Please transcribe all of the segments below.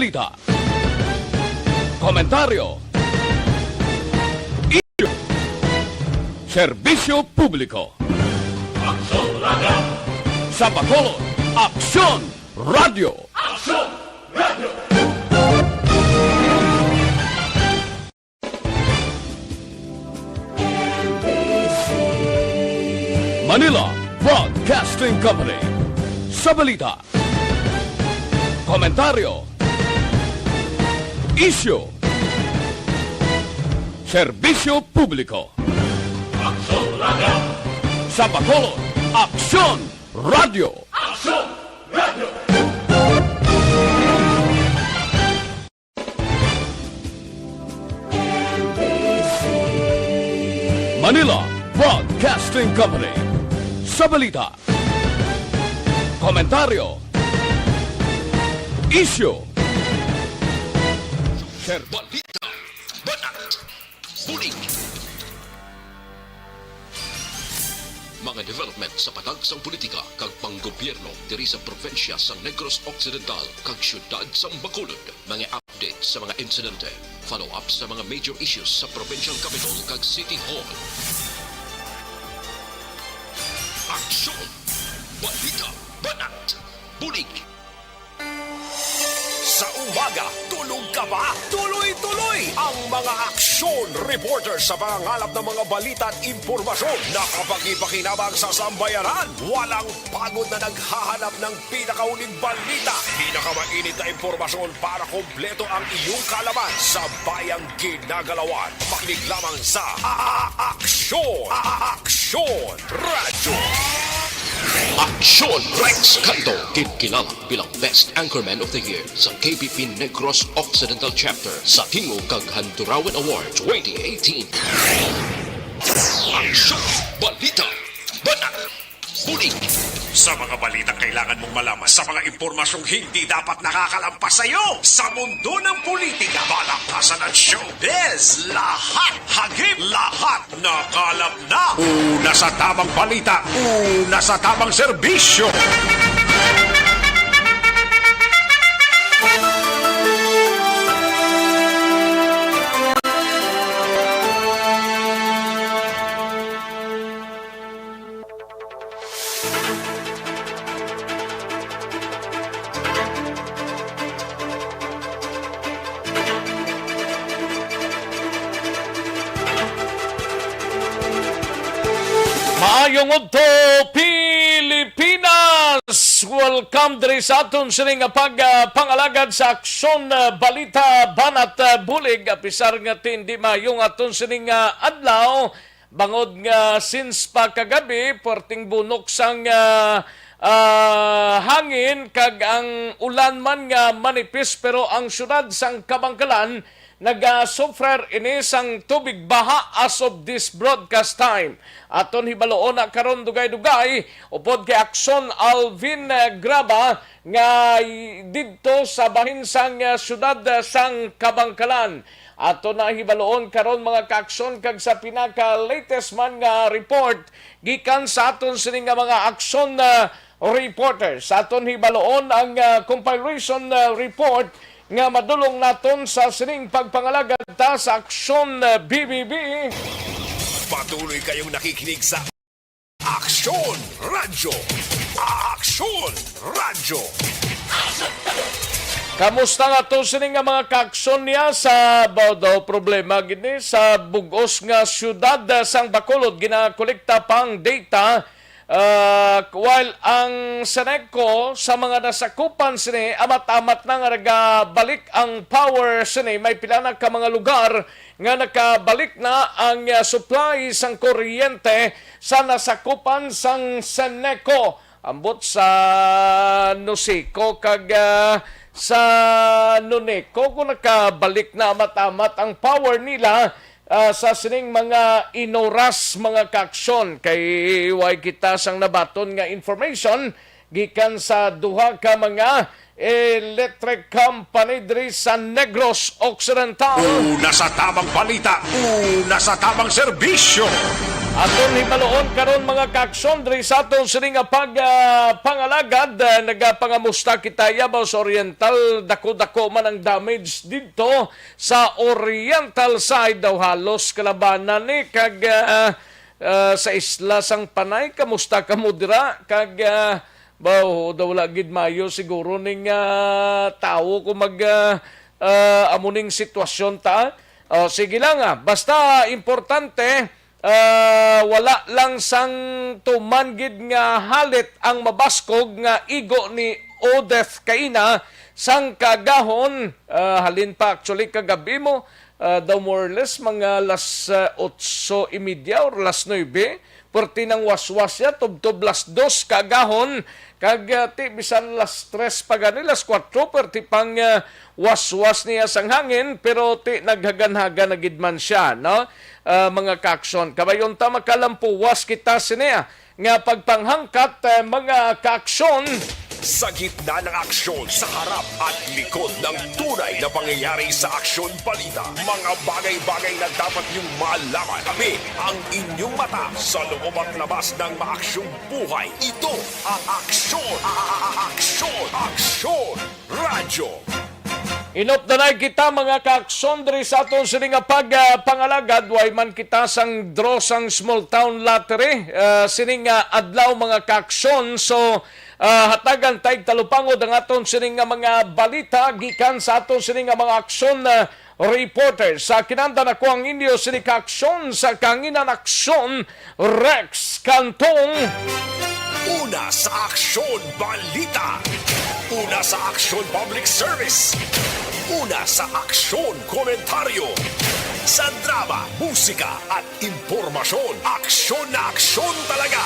Balita, komentaryo, issue, serbisyo publiko. Aksyon Radio! Sa Bacolod, Aksyon Radio! Aksyon Radio! Manila Broadcasting Company. Sa balita, komentaryo, issue, serbisyo publiko. Aksyon Radio! Sa Bacolod, Aksyon Radio! Aksyon Radio! Manila Broadcasting Company. Sa balita, komentaryo, issue, Balita, Banat, Bulig. Mga development sa patagsang politika kag panggobyerno diri sa probinsya sa Negros Occidental kag syudad sa Bacolod. Mga update sa mga insidente, follow-up sa mga major issues sa provincial capital kag City Hall. Aksyon! Balita, Banat, Bulig. Sa umaga, tulog ka ba? Tuloy-tuloy ang mga aksyon reporter sa pangangalap ng mga balita at impormasyon na kapag-ipakinabang sa sambayanan. Walang pagod na naghahanap ng pinakauling balita. Pinakamainit na impormasyon para kompleto ang iyong kalaman sa bayang ginagalawan. Makinig lamang sa Aksyon! Aksyon Radio! Aksyon! Rex Cantong, kilala bilang Best Anchorman of the Year sa KBP Negros Occidental Chapter sa Tingog kag Handurawan Award 2018. Aksyon! Balita! Banat! Bulig! Sa mga balitang kailangan mong malaman, sa mga impormasyong hindi dapat nakakalampas sa iyo, sa mundo ng politika, balakasan at showbiz, lahat hagip, lahat nakalap na. Una sa tamang balita, una sa tamang serbisyo. Maayong udto Pilipinas! Welcome diri sa aton sining pag-pangalagad sa Aksyon Balita Banat Bulig. Apisar nga tindi maayong aton sining adlaw bangod nga since pa kagabi porting bunok sang hangin kag ang ulan man nga manipis pero ang syudad sang Kabangkalan nag-suffer ini sang tubig baha as of this broadcast time. Aton hibaloon na karon dugay-dugay upod kay Aksyon Alvin Graba nga didto sa bahin sang syudad sang Kabangkalan. Aton na hibaloon karon mga kaaksyon kag sa pinaka-latest man nga report gikan sa aton sining mga aksyon reporters. Aton hibaloon ang compilation report nga madulong naton sa sining pagpangalagad ta sa Aksyon BBB. Patuloy kayong nakikinig sa Aksyon Radio. Aksyon Radio. Kamusta nga to sining nga mga kaaksyon niya sa daw problema gini sa bugos nga syudad sang Bacolod ginakolekta pang data. While ang Seneco sa mga nasakupan sini amat-amat na nga balik ang power sini, may pila na ka mga lugar nga nakabalik na ang supply sang kuryente sa nasakupan sang Seneco. Ambot sa Nosico kag sa Noneco kung nakabalik na amat-amat ang power nila sa sining mga inoras mga kaaksyon kay way kita sang nabaton nga information gikan sa duha ka mga electric company diri sa Negros Occidental. Una sa tamang balita, una sa tamang serbisyo. Aton hibaloon karon mga kaaksyon diri sa aton sini nga pangalagad nagapangamusta kita yabaw sa Oriental dako-dako man ang damage dito sa Oriental side daw halos kalabanan ni kag sa isla sang Panay kamusta ka mo dira kag baw daw gid mayo siguro ning tawo kung amuning sitwasyon ta. Sige lang basta importante wala lang sang tumanggid nga halit ang mabaskog nga igo ni Odeth Kaina sang kagahon halin pa actually kagabi mo daw more or less mga las 8:30 or las 9 perti ng waswas ya tubtob las 2 kagahon kag ti bisan las 3 pa gani las 4 perti pang waswas niya sang hangin pero ti naghagan-hagan na gid man siya no mga kaaksyon kabayon ta makalampuwas kita sineya nga pagpanghangkat mga kaaksyon Sa gitna ng aksyon, sa harap at likod ng tunay na pangyayari sa Aksyon Balita. Mga bagay-bagay na dapat niyong malaman. Kami ang inyong mata sa loob at labas ng maaksyong buhay. Ito ang Aksyon! Aksyon! Aksyon! Radyo! Inopdanay kita mga kaaksyon diri sa aton sini nga pangalagad way man kita sang draw sang small town lottery sini nga adlaw mga kaaksyon so hatagan tay talupangod ang aton sini nga mga balita gikan sa aton sini nga mga aksyon reporters sa kinanda na ko ang inyo sini kaaksyon sa kanginan aksyon Rex Cantong. Una sa Aksyon Balita. Una sa Aksyon Public Service. Una sa Aksyon Komentaryo. Sa drama, musika at impormasyon. Aksyon na aksyon talaga.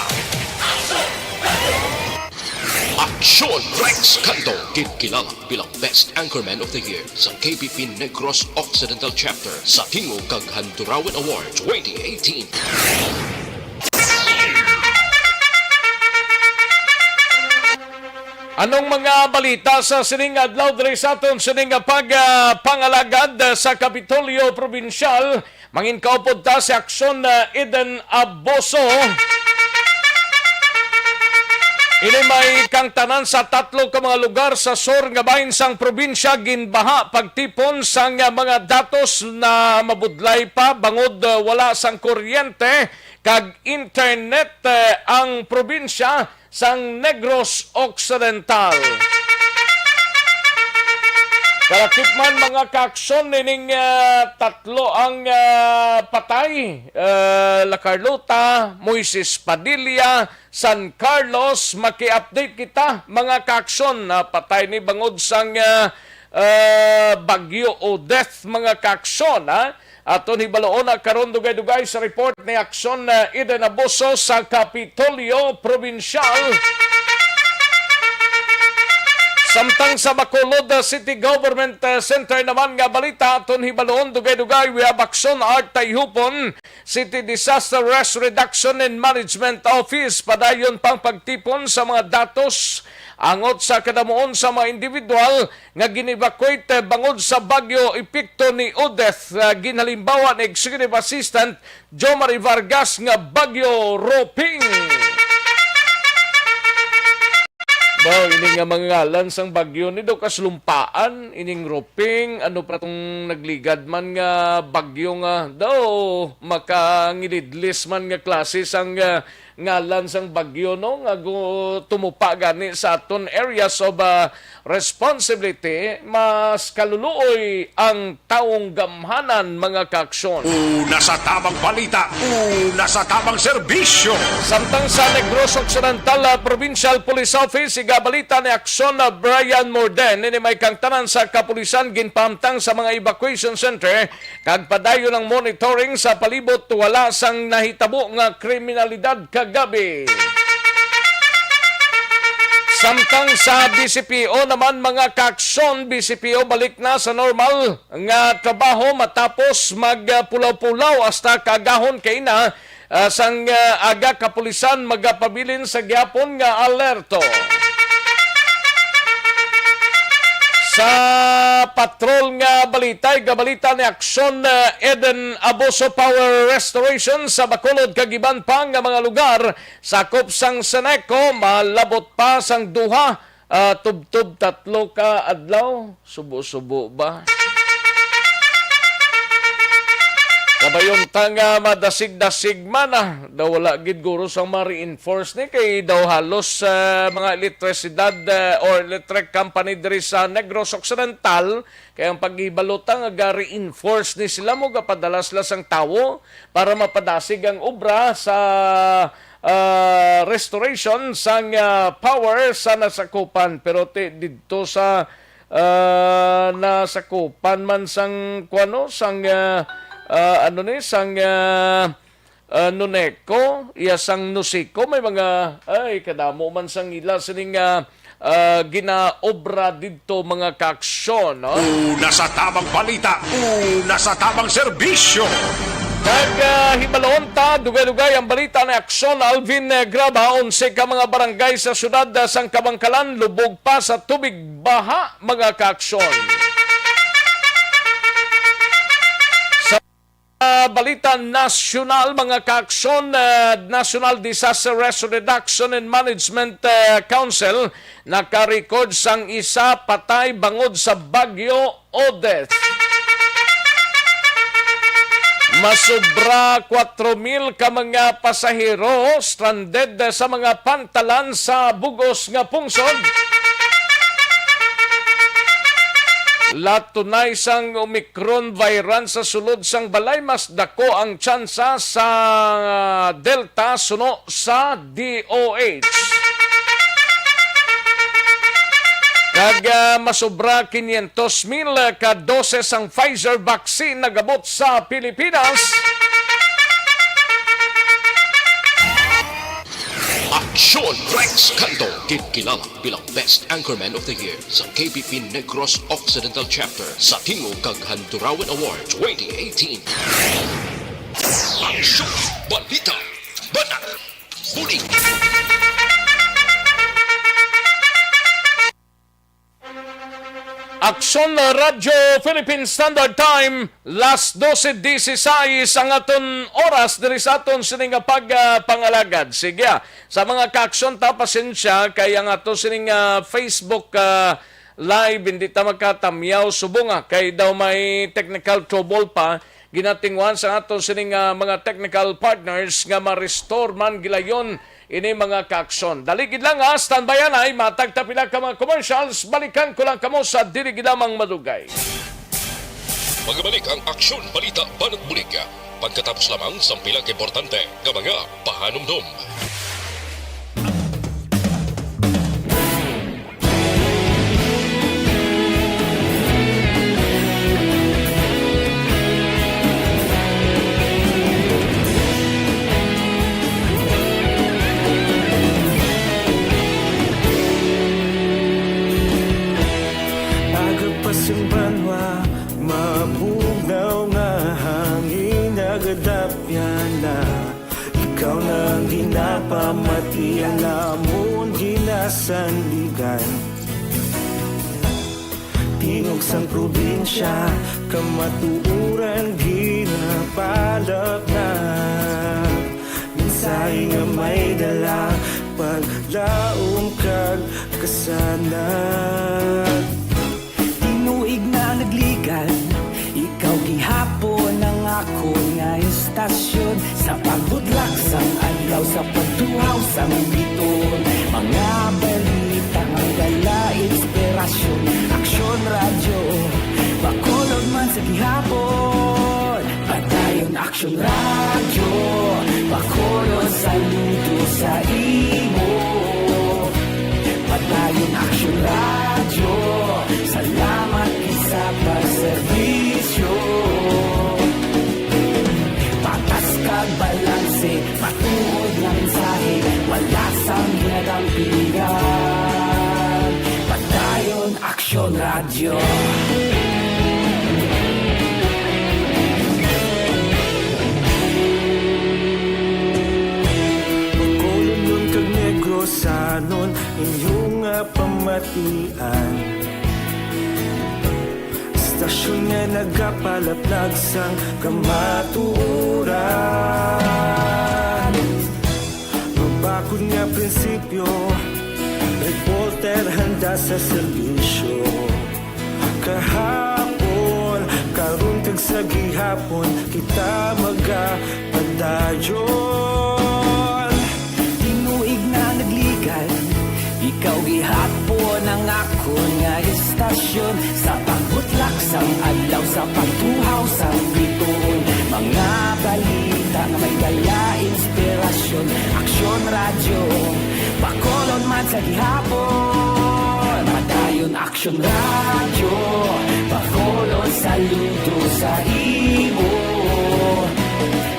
Aksyon Rex Cantong, kilala bilang Best Anchorman of the Year sa KBP Negros Occidental Chapter sa Tingog kag Handurawan Award 2018. Anong mga balita sa sining adlaw diri sa aton sining pangalagad sa Kapitolyo Provincial mangin kaupod ta si Aksyon Eden Aboso. Ini may kangtanan sa 3 ka mga lugar sa sur nga bahin sang probinsya ginbaha pagtipon sang mga datos na mabudlay pa bangod wala sang kuryente kag internet ang probinsya sang Negros Occidental. Kalakip man mga kaaksyon nining 3 ang patay. La Carlota, Moises Padilla, San Carlos. Maki-update kita mga kaaksyon na patay ni bangod sang Bagyo Odeth mga kaaksyon. Aton hibaloon na karon dugay-dugay sa report ni Aksyon Eden Aboso sa Kapitolyo Provincial. Samtang sa Bacolod City Government Center naman nga balita aton hibaloon dugay-dugay we have Aksyon Art Tayhupon City Disaster Risk Reduction and Management Office padayon pang pagtipon sa mga datos angot sa kadamuon sa mga individual nga ginibakwate bangod sa bagyo epekto ni Odeth ginhalimbawa ni Executive Assistant Jo Marie Vargas nga bagyo Roping. Ining nga mga ngalan sang bagyo ni do kaslumpaan ining Roping ano pa tong nagligad man nga bagyo nga daw makangilidlis man nga klase sang ngalan sang bagyo no nga tumupa gani sa aton areas of responsibility mas kaluluoy ang taong gamhanan mga kaaksyon. Una sa tamang balita, una sa tamang serbisyo. Samtang sa Negros Occidental Provincial Police Office igabalita ni Aksyon Brian Morden ini may kangtanan sa kapulisan ginpamtang sa mga evacuation center kag padayon ng monitoring sa palibot wala sang nahitabo nga kriminalidad kagabi. Samtang sa BCPO naman mga kaaksyon, BCPO balik na sa normal nga trabaho matapos magpulaw-pulaw hasta kagahon kay na sang aga kapulisan magapabilin sa gyapon nga alerto. Sa patrol nga balita, gabalita ni Aksyon Eden Abuso Power Restoration sa Bacolod kagiban pa nga mga lugar sakop sang Seneco malabot pa sang duha tubtub tatlo ka adlaw subo-subo ba? Kabayon tanga madasig-dasig man daw wala gid guro sang ma-reinforce ni kay daw halos mga elektrisidad or electric company diri sa Negros Occidental kay ang paghibalotang aga-reinforce ni sila mo gapadala sila sang tawo para mapadasig ang obra sa restoration sang power sa nasakupan pero didto sa nasakupan man sang kuano sang sang Nuneco, iya sang Nusiko, may mga, kadamo man sang ila sining ginaobra dito mga kaaksyon. No? Una sa tamang balita, una sa tamang serbisyo. Himalaon ta, dugay-dugay ang balita ni Aksyon Alvin Graba, 11 ka mga barangay sa syudad sang Kabangkalan, lubog pa sa tubig baha mga kaaksyon. Balita nasyonal mga kaaksyon, National Disaster Risk Reduction and Management Council nakarecord sang isa patay bangod sa Bagyo Odette. Masobra 4,000 ka mga pasahero stranded sa mga pantalan sa bugos nga pungsod. Latunay sang Omicron variant sa sulod sang balay mas dako ang tsansa sa Delta suno sa DOH. Kag masobra 500,000 ka doses ang Pfizer vaccine nagabot sa Pilipinas. Aksyon Rex Cantong, kilala bilang Best Anchorman of the Year sa KBP Negros Occidental Chapter sa Tingog kag Handurawan Award 2018. Aksyon Balita, Banat, Bulig. Aksyon Radyo Philippine Standard Time, last 12:16 ang aton oras diri sa aton sining pagpangalagad. Sige, sa mga kaaksyon ta pasensya kay ang ato sining Facebook live hindi ta makatamyaw subong kay daw may technical trouble pa ginatingwan sa ato sining mga technical partners nga ma-restore man gilayon ini mga kaaksyon. Daligid lang standbyan ay matagtapila ka mga commercials. Balikan ko lang kamo sa dirigidamang madugay. Magbalik ang Aksyon Balita Banat Bulig. Pagkatapos lamang sa pilang importante nga mga pahanumdum. Simbanwa, mabugaw nga hangin nagadapyan na ikaw nang ginapamati ang amon ginasandigan. Tingog sang probinsya, kamatuuran ginapalap na minsay nga may dala paglaom kag kasanan. Tinuig na nagligan, ikaw gihapon ang ako nga istasyon sa pagbudlak sang adlaw sa pagtuhaw sang biton. Mga balita ang dala inspirasyon, Aksyon Radyo Bacolod man sa gihapon. Padayon Aksyon Radyo Bacolod saludo sa imo. Padayon Aksyon Radyo, salamat isa pagserbisyo. Patas kag balanse, patuod na mensahe, wala sang ginadampingan. Padayon Aksyon Radyo. Bacolod nun kag Istasyon nga nagapalaplag sang kamatuuran. Mabakod nga prinsipyo, reporter handa sa serbisyo. Kahapon, karun kag sa gihapon, kita magapadayon. Tinuig na nagligan, ikaw gihapon ang ako nga istasyon. Sa pagbutlak sang adlaw, sa pagtuhaw sang bituon, mga balita nga may dala inspirasyon. Aksyon radyo, Bacolod man sa gihapon. Padayon Aksyon radyo, Bacolod saludo sa imo.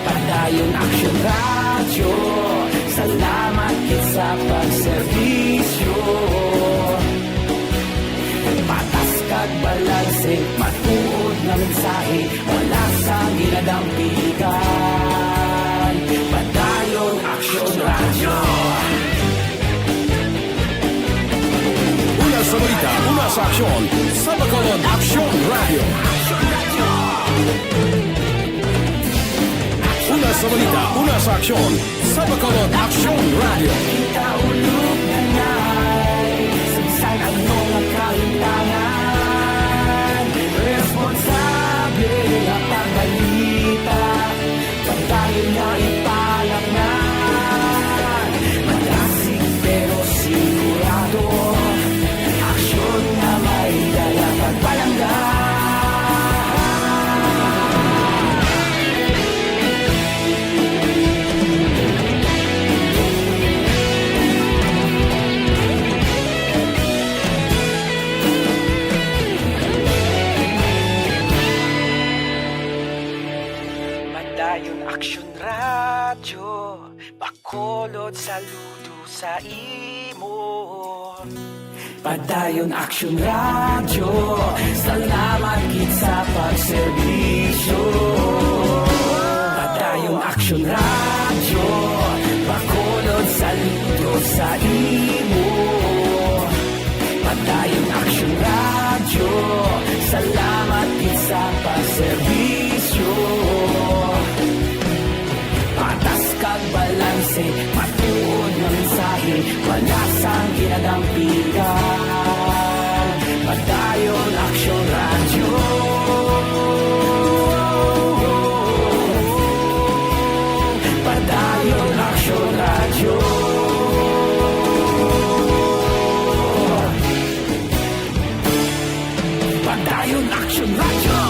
Padayon Aksyon radyo, salamat kit sa pagserbisyo. Patas kag balanse, matuod na mensahe, wala sa ginadampigan. Padayon Aksyon radyo. Una sa balita, una sa aksyon, sa Bacolod Aksyon Radio. Una sa balita, una sa aksyon, sa Bacolod Aksyon Radio. Kita ulog na na'y Samsan ang mga kahintangan. Responsable na pagbalita, pagdayon na ipalak na. Magasig pero sigurado, aksyon na may dala pagpalangga. Padayon Aksyon radyo, Bacolod saludo sa imo. Padayon Aksyon radyo, salamat kit sa pagserbisyo. Padayon Aksyon radyo, Bacolod saludo sa imo. Padayon Aksyon radyo, salamat kit sa pagserbisyo. Patas kag balanse, matuod na mensahe, wala sang ginadampigan. Padayon Aksyon radyo. Padayon Aksyon radyo. Padayon Aksyon radyo.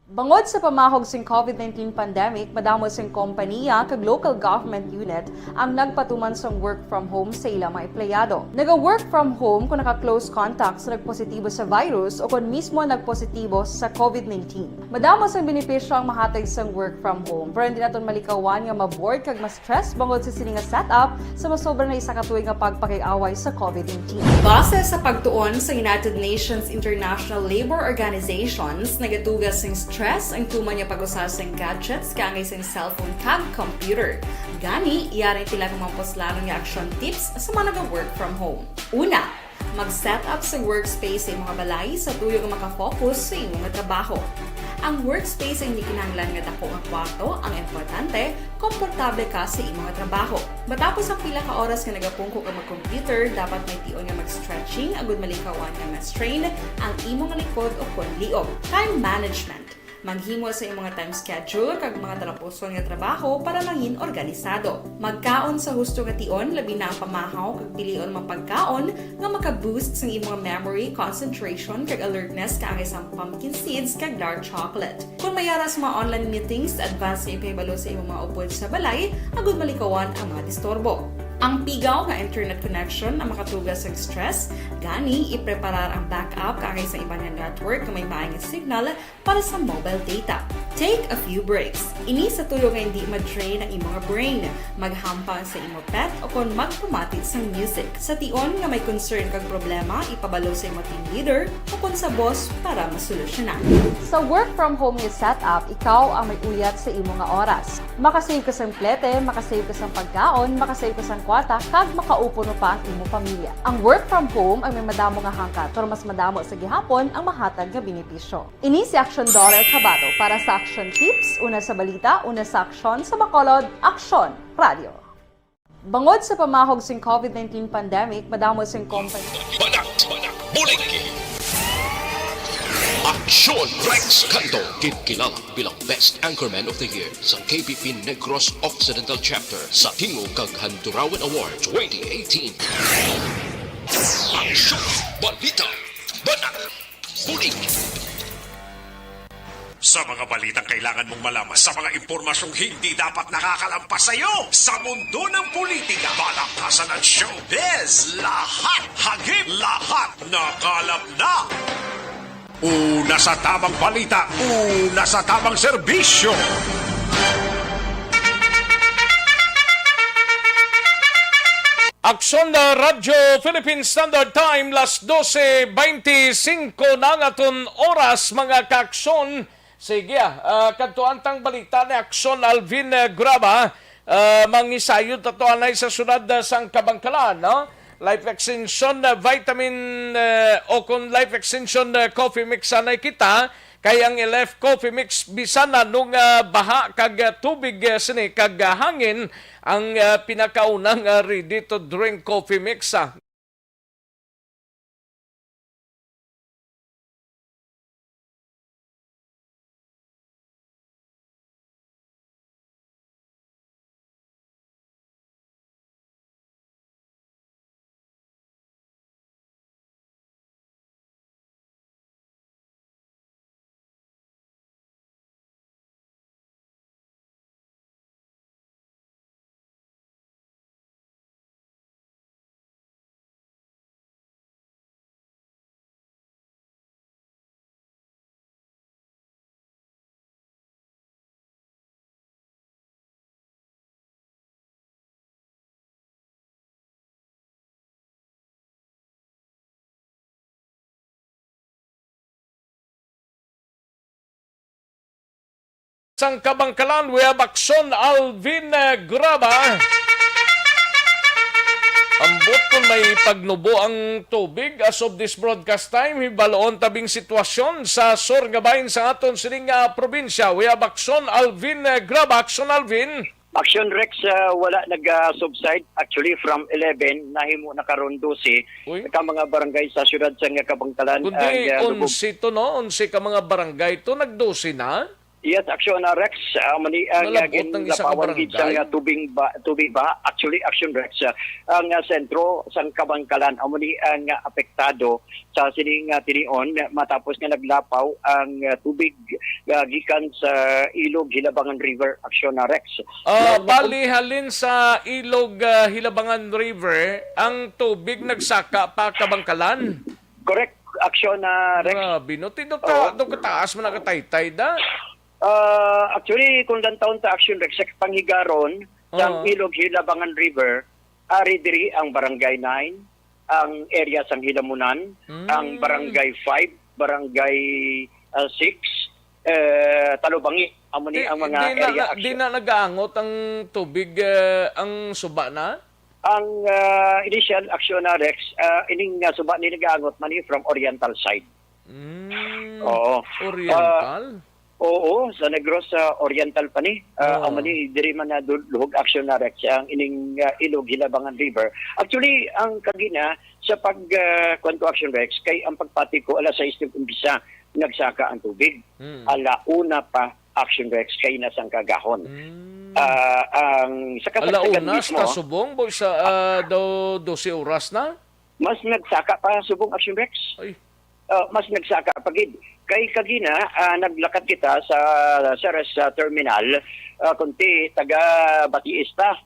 Bangod sa pamahog sing COVID-19 pandemic, madamo sing kompanya kag local government unit ang nagpatuman sang work from home sa ilang mga empleyado. Naga-work from home kung naka-close contact sa nagpositibo sa virus o kung mismo nagpositibo sa COVID-19. Madamo sang benepisyo ang mahatag sang work from home, pero hindi naton malikawan nga ma-bored kag ma-stress bangod sa sini nga setup sa masobra na isa ka tuig nga pagpakiaway sa COVID-19. Base sa pagtuon sa United Nations International Labor Organizations, nagatugas sing stress ang tuman niya pag-usas ng gadgets kangay sa cellphone kag computer. Gani, iyari tila kumampos lalo nga action tips sa mga nag-work from home. Una, mag-set up sa workspace sa mga balay sa tuyo nga makafocus sa imong trabaho. Ang workspace ay hindi kinahanglan nga dako nga kwarto, ang importante, komportable ka sa imong trabaho. Matapos ang pila ka oras nga nagapungko ka mag-computer, dapat may tion nga mag-stretching agud malikawan nga ma-strain ang imong likod o kon liog. Time management. Maghimo sa imong mga time schedule kag mga talapuson nga trabaho para mangin organisado. Magkaon sa husto nga tion, labi na ang pamahaw kag pilion mga pagkaon nga maka-boost sa imong memory, concentration kag alertness kaangay sa pumpkin seeds kag dark chocolate. Kung mayara sa mga online meetings, advance sa ipahibalo sa imong mga upod sa balay, agud malikawan ang mga disturbo. Ang pigaw nga internet connection na makatugas sa stress, gani ipreparar ang backup kaagay sa iba nga network na may maayong signal para sa mobile data. Take a few breaks. Ini sa tulong nga hindi ma-drain ang imong brain, maghampang sa imong pet o kung magpumati sa music. Sa tion nga may concern kag problema, ipabalo sa imong team leader o kung sa boss para masolusyonan. Sa work from home nga setup, ikaw ang may uyat sa imong nga oras. Makasave ka sang plete, makasave ka sang pagkaon, makasave ka sang kwarta, kag makaupo no pa ang imong pamilya. Ang work from home ay may madamo nga hangkat, pero mas madamo sa gihapon ang mahatag nga benepisyo. Ini si Aksyon Dorel Cabato para sa Aksyon Tips, una sa balita, una sa aksyon sa Bacolod, Aksyon Radio. Bangod sa pamahog sing COVID-19 pandemic, madamo sing company. Banat, Bulig. Aksyon Rex Cantong, kilala bilang Best Anchorman of the Year sa KPP Negros Occidental Chapter sa Tingog kag Handurawan Award 2018. Aksyon, Balita, Banat, Bulig. Sa mga balitang kailangan mong malaman, sa mga impormasyong hindi dapat nakakalampas sa iyo, sa mundo ng politika, balakasan at showbiz, lahat hagip, lahat nakalap na. Una sa tamang balita, una sa tamang serbisyo. Aksyon na Radyo Philippine Standard Time, las 12:25 na nga aton oras, mga kaaksyon. Sige, kantuantang balita ni Aksyon Alvin Graba, mangisayod tato anay sa sunod sang Kabangkalan, no? Life Extension vitamin o kung Life Extension coffee mix anay kita, kay ang LF coffee mix bisan na nung baha kag tubig sini kag hangin ang pinakaunang ready to drink coffee mix. Sang Kabangkalan, we have Aksyon Alvin Graba. Ambot kung may pagnubo ang tubig as of this broadcast time, hibaloon tabing sitwasyon sa sur nga bahin sa aton sining probinsya. We have Aksyon Alvin Graba. Aksyon Alvin. Aksyon Rex, wala nag-subside. Actually, from 11, nahimo na karon 12. Ka mga barangay sa syudad sa Kabangkalan. Kundi 11 to, no? 11 ka mga barangay to, nag-12 na? Yes, Aksyon Rex, mani ang lapawan sa tubig ba. Actually, Aksyon Rex, ang sentro sa Kabangkalan, mani ang apektado sa sining tinion matapos nga naglapaw ang tubig gikan sa Ilog Hilabangan River. Aksyon Rex. Bali halin sa Ilog Hilabangan River, ang tubig nagsaka pa Kabangkalan. Correct, Aksyon Rex. Grabe, no? Doon kataas mo nakataytay da? Actually, kung taon sa Aksyon Rex, sa panghigaron sa Ilog Hilabangan River, ari diri ang Barangay 9, ang area sang Hilamunan, ang Barangay 5, Barangay 6, Talubangi, amuni ang mga area action. Di na nag-aangot ang tubig, ang suba na? Ang initial Aksyon Rex, ining suba ni nag-aangot man from Oriental side. Oo. Oriental? Oo, sa Negros Oriental pa ni. Amani diri man na luhog Aksyon Rex ang ining Ilog Hilabangan River. Actually, ang kagina sa kwento Aksyon Rex kay ang pagpati ko alas 6 ng umpisa nagsaka ang tubig. Alauna pa Aksyon Rex kay nasang kagahon. Ang sa kasagsagan mismo. Alauna sa subong boy sa 12 oras na? Mas nagsaka pa subong Aksyon Rex. Ay. Mas nagsaka pagid. Kay kagina, naglakad kita sa Ceres Terminal, kunti taga Batiista.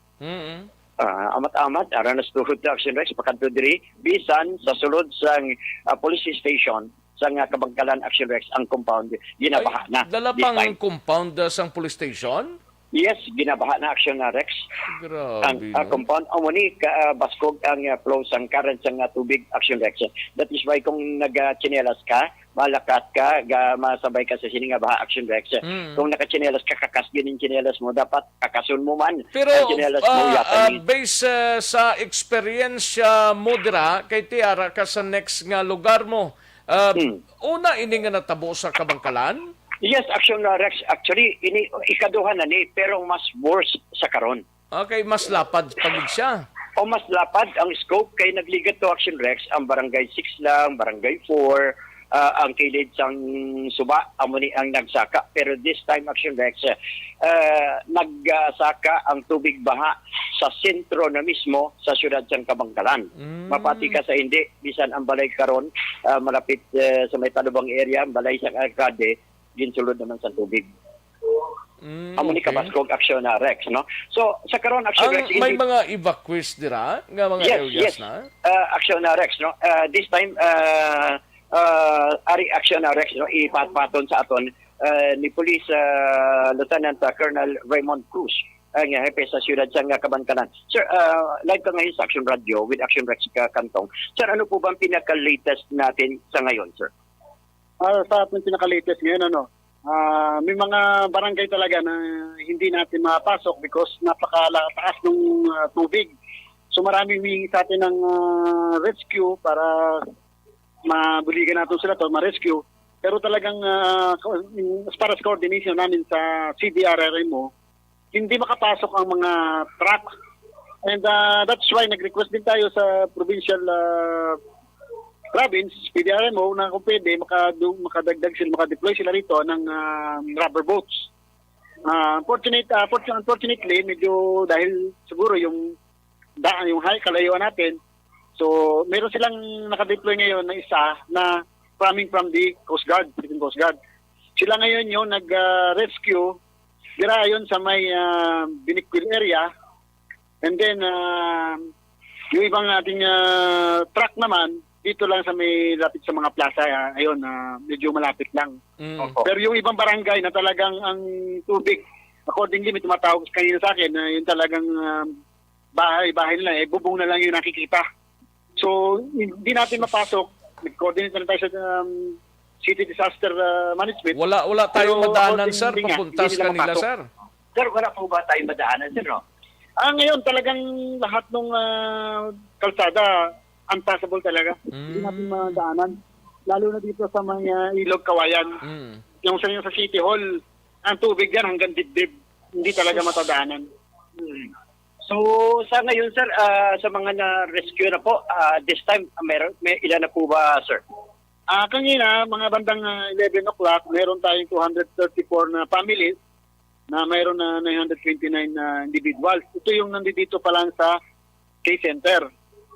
amat-amat aranas tuhod ta Aksyon Rex pakadto diri bisan sa sulod sang police station sang Kabangkalan Aksyon Rex ang compound ginabaha na. Dala This pang time. compound sang police station? Yes, ginabaha na Aksyon na Rex. Ang Grabe. No? compound amoni baskog ang flow sang current sang tubig Aksyon Rex. That is why kung nagachinelas ka, malakat ka, masabay ka sa sini nga baha Aksyon Rex. Kung nakachinelas ka, kakas din yung chinelas mo, dapat kakasun mo man. Pero ang chinelas mo, based sa experience mo dira, kay Tiara ka sa next nga lugar mo, una ini nga natabo sa Kabangkalan? Yes, Aksyon na Rex. Actually, ikaduha na ni, pero mas worse sa karon. Okay, mas lapad pagid siya. O mas lapad ang scope kay nagligat to Aksyon Rex ang barangay 6 lang, barangay 4, ang kilid sang suba amoni ang nagsaka. Pero this time Aksyon Rex nagsaka ang tubig baha sa sentro na mismo sa siyudad sang Kabangkalan. Mapati ka sa hindi bisan ang balay karon malapit sa may Talubang area, ang balay sang Arcade ginsulod naman sa tubig. Amoni ka baskog Aksyon na Rex, no? So sa karon Aksyon Rex May mga evacuees dira nga mga areas na. Aksyon na Rex, no? This time ari Aksyon na Rex, no? Ipatpaton sa aton ni Police Lieutenant Colonel Raymond Cruz ang hepe sa siyudad sa Kabangkalan. Sir, live ka ngayon sa Aksyon Radio with Aksyon Rex Cantong. Sir, ano po ba ang pinaka-latest natin sa ngayon, sir? Sa ating pinaka-latest ngayon, may mga barangay talaga na hindi natin mapasok because napakataas ng tubig. So marami humingi sa atin ng rescue para mabuligan natin sila to, ma-rescue. Pero talagang as far as coordination namin sa CDRRMO, hindi makapasok ang mga truck. And that's why nag-request din tayo sa provincial province, PDRMO, na kung pwede, makadagdag sila, makadeploy sila rito ng rubber boats. Unfortunately, medyo dahil siguro yung high kalayuan natin, so meron silang nakadeploy ngayon na isa na coming from the Coast Guard, Philippine Coast Guard. Sila ngayon yung nag-rescue, dira yun sa may Biniquil area, and then yung ibang ating truck naman, dito lang sa may lapit sa mga plaza, ayun, medyo malapit lang. Pero yung ibang barangay na talagang ang tubig, accordingly, may tumatawag kanina sa akin na yung talagang bahay nila, bubong na lang yung nakikita. So, hindi natin mapasok. Nag-coordinate na tayo sa City Disaster Management. Wala tayong Pero, madaanan, sir, papunta sa kanila, mapasok. sir. Sir, wala po ba tayong madaanan, sir, no? Ngayon, talagang lahat ng kalsada, unpassable talaga. Hindi natin madaanan. Lalo na dito sa mga ilog kawayan. Yung sa City Hall, ang tubig yan hanggang dibdib. Hindi talaga matadaanan. So, sa ngayon, sir, sa mga na-rescue na po, this time, may ilan na po ba, sir? Kanina, mga bandang 11 o'clock, meron tayong 234 na families na mayroon na 929 na individuals. Ito yung nandito pa lang sa K-Center.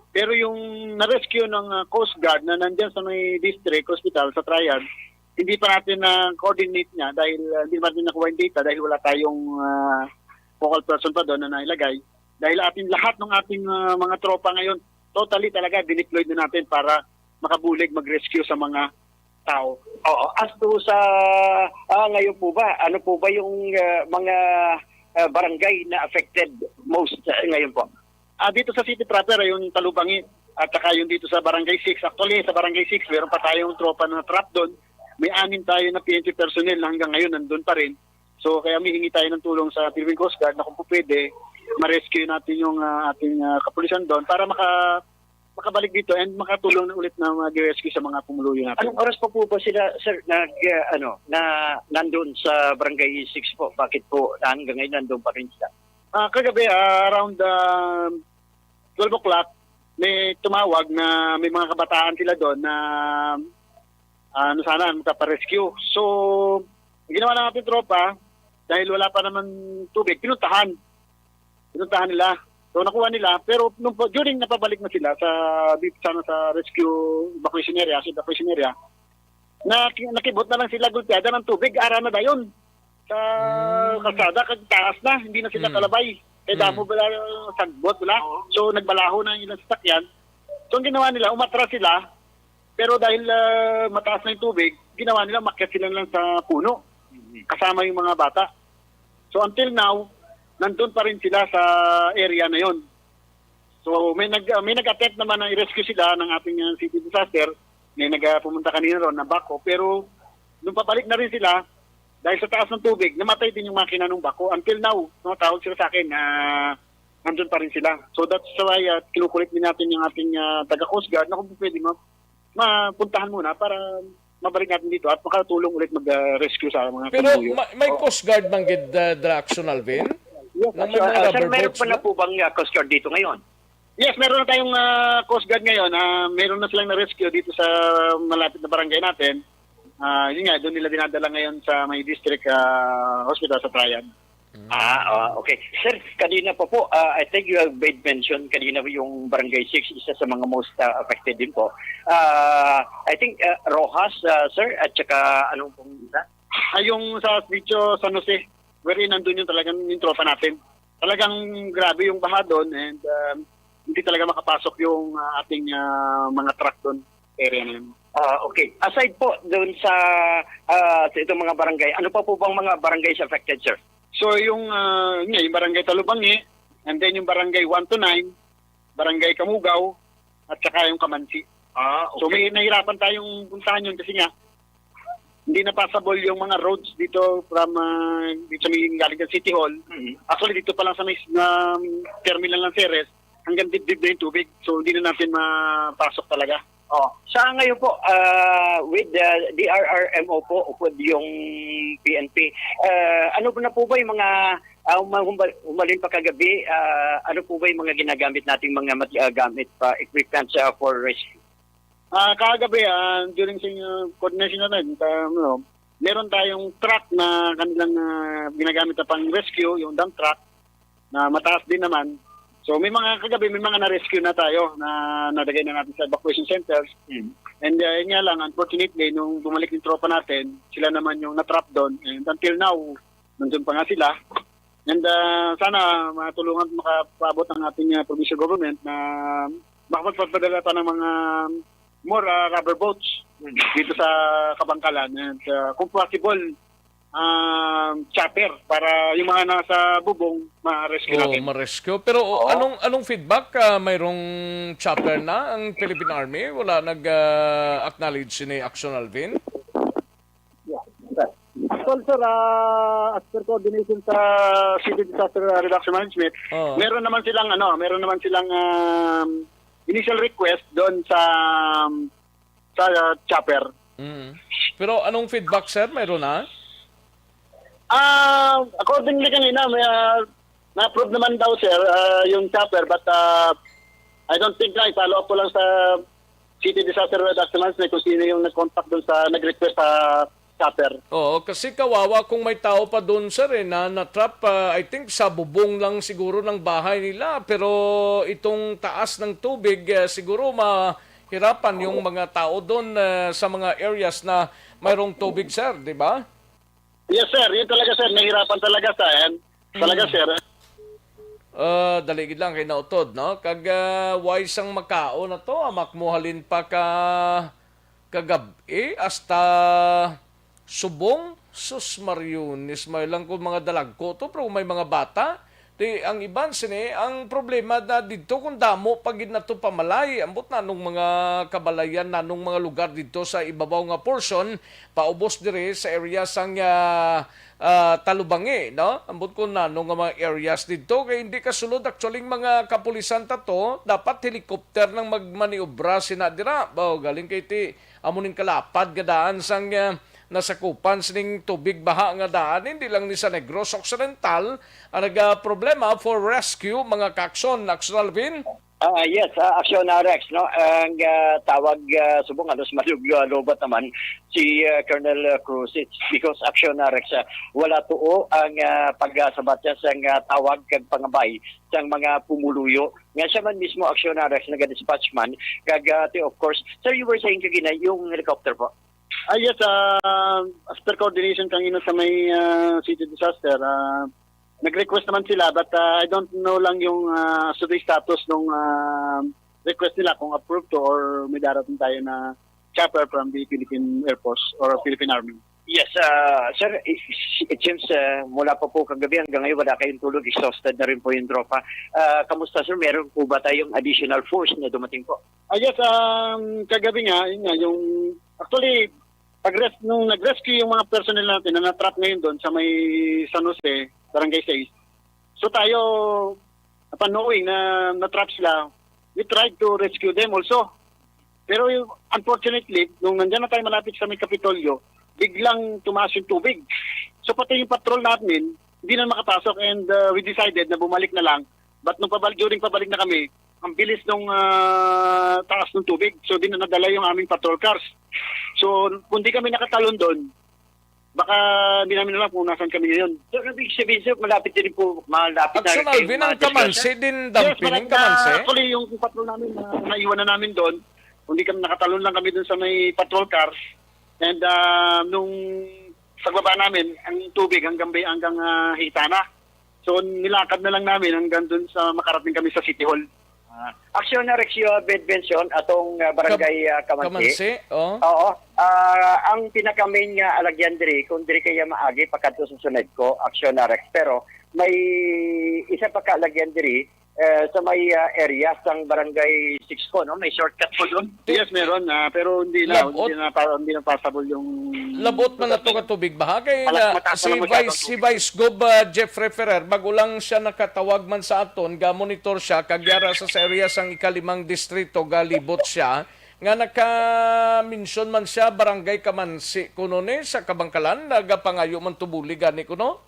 Pero yung na-rescue ng Coast Guard na nandyan sa may district hospital sa Triad, hindi pa natin na-coordinate niya dahil hindi pa natin nakuha yung data dahil wala tayong focal person pa doon na nailagay. Dahil lahat ng ating mga tropa ngayon, totally talaga dineploy na natin para makabulig, mag-rescue sa mga tao. Oo. As to sa ngayon po ba, ano po ba yung mga barangay na affected most ngayon po? Dito sa city proper, yung Talubangi at saka yung dito sa Barangay 6. Actually, sa Barangay 6, meron pa tayong tropa na trap doon. May 6 tayo na PNP personnel na hanggang ngayon nandun pa rin. So, kaya humihingi tayo ng tulong sa Philippine Coast Guard na kung po pwede, ma-rescue natin yung ating kapulisan doon para makabalik dito and makatulong na ulit na mag-rescue sa mga pumuluyo natin. Anong oras pa po ba sila, sir, nandun sa Barangay 6 po? Bakit po hanggang ngayon nandun pa rin sila? Kagabi, around 12 o'clock, may tumawag na may mga kabataan sila doon na sana makaparescue. So, ginawa na natin tropa, dahil wala pa naman tubig, pinuntahan nila. So, nakuha nila, pero during napabalik na sila dito sana sa rescue evacuation area, nakibot na lang sila gulpiada ng tubig, ara na dayon. Sa kalsada, taas na, hindi na sila kalabay. damo wala sagbot, wala. So nagbalaho na yung ilang sasakyan. So ang ginawa nila, umatras sila, pero dahil mataas na yung tubig, ginawa nila, makyat sila lang sa puno, kasama yung mga bata. So until now, nandun pa rin sila sa area na yon. So may nag-attempt naman na i-rescue sila ng ating city disaster. May pumunta kanina ron na bako, pero nung papalik na rin sila, dahil sa taas ng tubig, namatay din yung makina ng bako. Until now, tawag sila sa akin na nandun pa rin sila. So that's why kinukulit din natin yung ating taga-Coast Guard na kung pwede mapuntahan muna para mabalik natin dito at makatulong ulit mag-rescue sa mga Pero kamuyo. may Coast Guard bang direction, Alvin? Yes, sir, meron pa na po bang Coast Guard dito ngayon? Yes, meron na tayong Coast Guard ngayon. Meron na silang na-rescue dito sa malapit na barangay natin. Yun nga, doon nila dinadala ngayon sa may district hospital sa Trayan. Okay. Sir, kanina pa po, I think you have made mention kanina yung Barangay 6, isa sa mga most affected din po. I think Rojas, sir, at saka anong pong isa? Yung sa Bicho San Jose, wherein nandun yung talagang yung tropa natin. Talagang grabe yung baha doon and hindi talaga makapasok yung ating mga truck doon area na yun. Okay. Aside po doon sa itong mga barangay, ano pa po bang mga barangays affected, sir? So yung barangay Talubangi, and then yung barangay 1 to 9, barangay Kamugaw, at saka yung Kamansi. Okay. So may nahirapan tayong puntahan yun kasi nga, hindi na passable yung mga roads dito from dito sa may galing ng City Hall. Actually dito pa lang sa may terminal ng Ceres, hanggang dibdib na yung tubig. So hindi na natin mapasok talaga. Sa ngayon po, with the DRRMO po, with yung PNP, ano na po ba yung mga, umalin pa kagabi, ano po ba yung mga ginagamit nating mga gamit equipment for rescue? Kagabi, during sa coordination natin, meron tayong truck na kanilang ginagamit na pang rescue, yung dump truck, na mataas din naman. So may mga kagabi, may mga na-rescue na tayo na nalagay na natin sa evacuation centers. And yun nga lang, unfortunately, nung bumalik yung tropa natin, sila naman yung na-trap doon. And until now, nandun pa nga sila. And sana matulungan makapabot ang ating provincial government na makapagpadala pa ng mga more rubber boats dito sa Kabangkalan. And kung possible, chopper para yung mga nasa bubong ma-rescue natin. Ma-rescue. Pero anong feedback? Mayroong chopper na ang Philippine Army? Wala nag-acknowledge ni Aksyon, Alvin? Actual, sir, as per coordination sa City Disaster Reduction Management, meron naman silang initial request doon sa chopper. Pero anong feedback, sir? Mayroon na? Accordingly kanina, may na-approve naman daw, sir, yung chopper, but I don't think na i-follow up ko lang sa City Disaster Reduction Management kung sino yung nag-contact doon sa nag-request sa chopper. Oo, kasi kawawa kung may tao pa doon, sir, na na-trap, I think sa bubong lang siguro ng bahay nila, pero itong taas ng tubig, siguro mahirapan yung mga tao doon sa mga areas na mayroong tubig, sir, di ba? Yes, sir. Yun talaga, sir. Nahirapan talaga sa talaga, sir. Daligid lang kay nautod, no? Kag wise ang makao na to, makmuhalin pa kagabi hasta subong sus Mariones, may lang ko mga dalagko to, pero may mga bata. Ang iban sini, ang problema na dito kung damo pagid na to pamalay, ambot na nung mga kabalayan na nung mga lugar dito sa ibabaw nga portion, paubos dire sa area sang Talubangi, no? Ambot ko na nung mga areas dito kay hindi kasulod actually mga kapulisan tato, dapat helicopter nang magmaniobra sina dira. Galing kay ti amuning kalapad gadaan sang nasakupan sining tubig baha nga daan, hindi lang ni sa Negros Occidental ang problema for rescue mga kaakson. Aksyon, Alvin? Yes, Aksyon Rex, no? Ang tawag subong alos maluglobat naman si Colonel Cruz, because Aksyon Rex wala tuo ang pagsabat niya sa tawag kag pangabay sa mga pumuluyo. Nga siya man mismo Aksyon Rex naga-dispatch man kag of course, sir, you were saying kagina yung helicopter po. Yes, as per coordination kanina sa may city disaster, nag-request naman sila but I don't know lang yung survey status nung request nila kung approved to or may darating tayo na chopper from the Philippine Air Force or Philippine Army. Yes, sir, it seems mula pa po kagabi hanggang ngayon wala kayong tulog, exhausted na rin po yung tropa. Kamusta sir, meron po ba tayong additional force na dumating po? Yes, kagabi nga, yun nga, yung actually, nung nag-rescue yung mga personnel natin na na-trap ngayon doon sa may San Jose, Barangay 6. So tayo, upon knowing na na-trap sila, we tried to rescue them also. Pero unfortunately, nung nandiyan na tayo malapit sa may Kapitolyo, biglang tumaas yung tubig. So pati yung patrol natin, hindi na makapasok and we decided na bumalik na lang. But during pabalik na kami, ang bilis nung taas ng tubig. So di na nadala yung aming patrol cars. So kung di kami nakatalon doon, baka hindi namin alam kung nasan kami ngayon. So ibig sabihin sir, malapit din po, malapit na Aksyon Alvin, ang kamansi din dumping, ang kamansi. Actually, yung patrol namin, naiwan na namin doon. Hindi kami nakatalon lang kami doon sa may patrol cars. And nung pagbaba namin, ang tubig hanggang hita na. So nilakad na lang namin hanggang doon sa makarating kami sa City Hall. Aksyon na Rexio Bedbenson atong barangay Kamansi. Kamansi, oh. Oo. Ang pinaka-main nga alagyan diri, kung diri kaya maagi pagkadto sa sunod ko, Aksyon na Rex. Pero may isa pa ka alagyan diri sa may area sang barangay 6 ko, no? May shortcut po doon. Yes, meron. Pero hindi na passable yung... Labot man na ito katubig ba? Kaya Mataas si na masyado si Vice Gov Jeffrey Ferrer, bago lang siya nakatawag man sa aton, ga-monitor siya, kagyara sa area sang ikalimang distrito, galibot siya, nga naka-mention man siya, barangay Kamansi, kuno ni, sa Kabangkalan, nagapangayo man tubuli, gani kuno?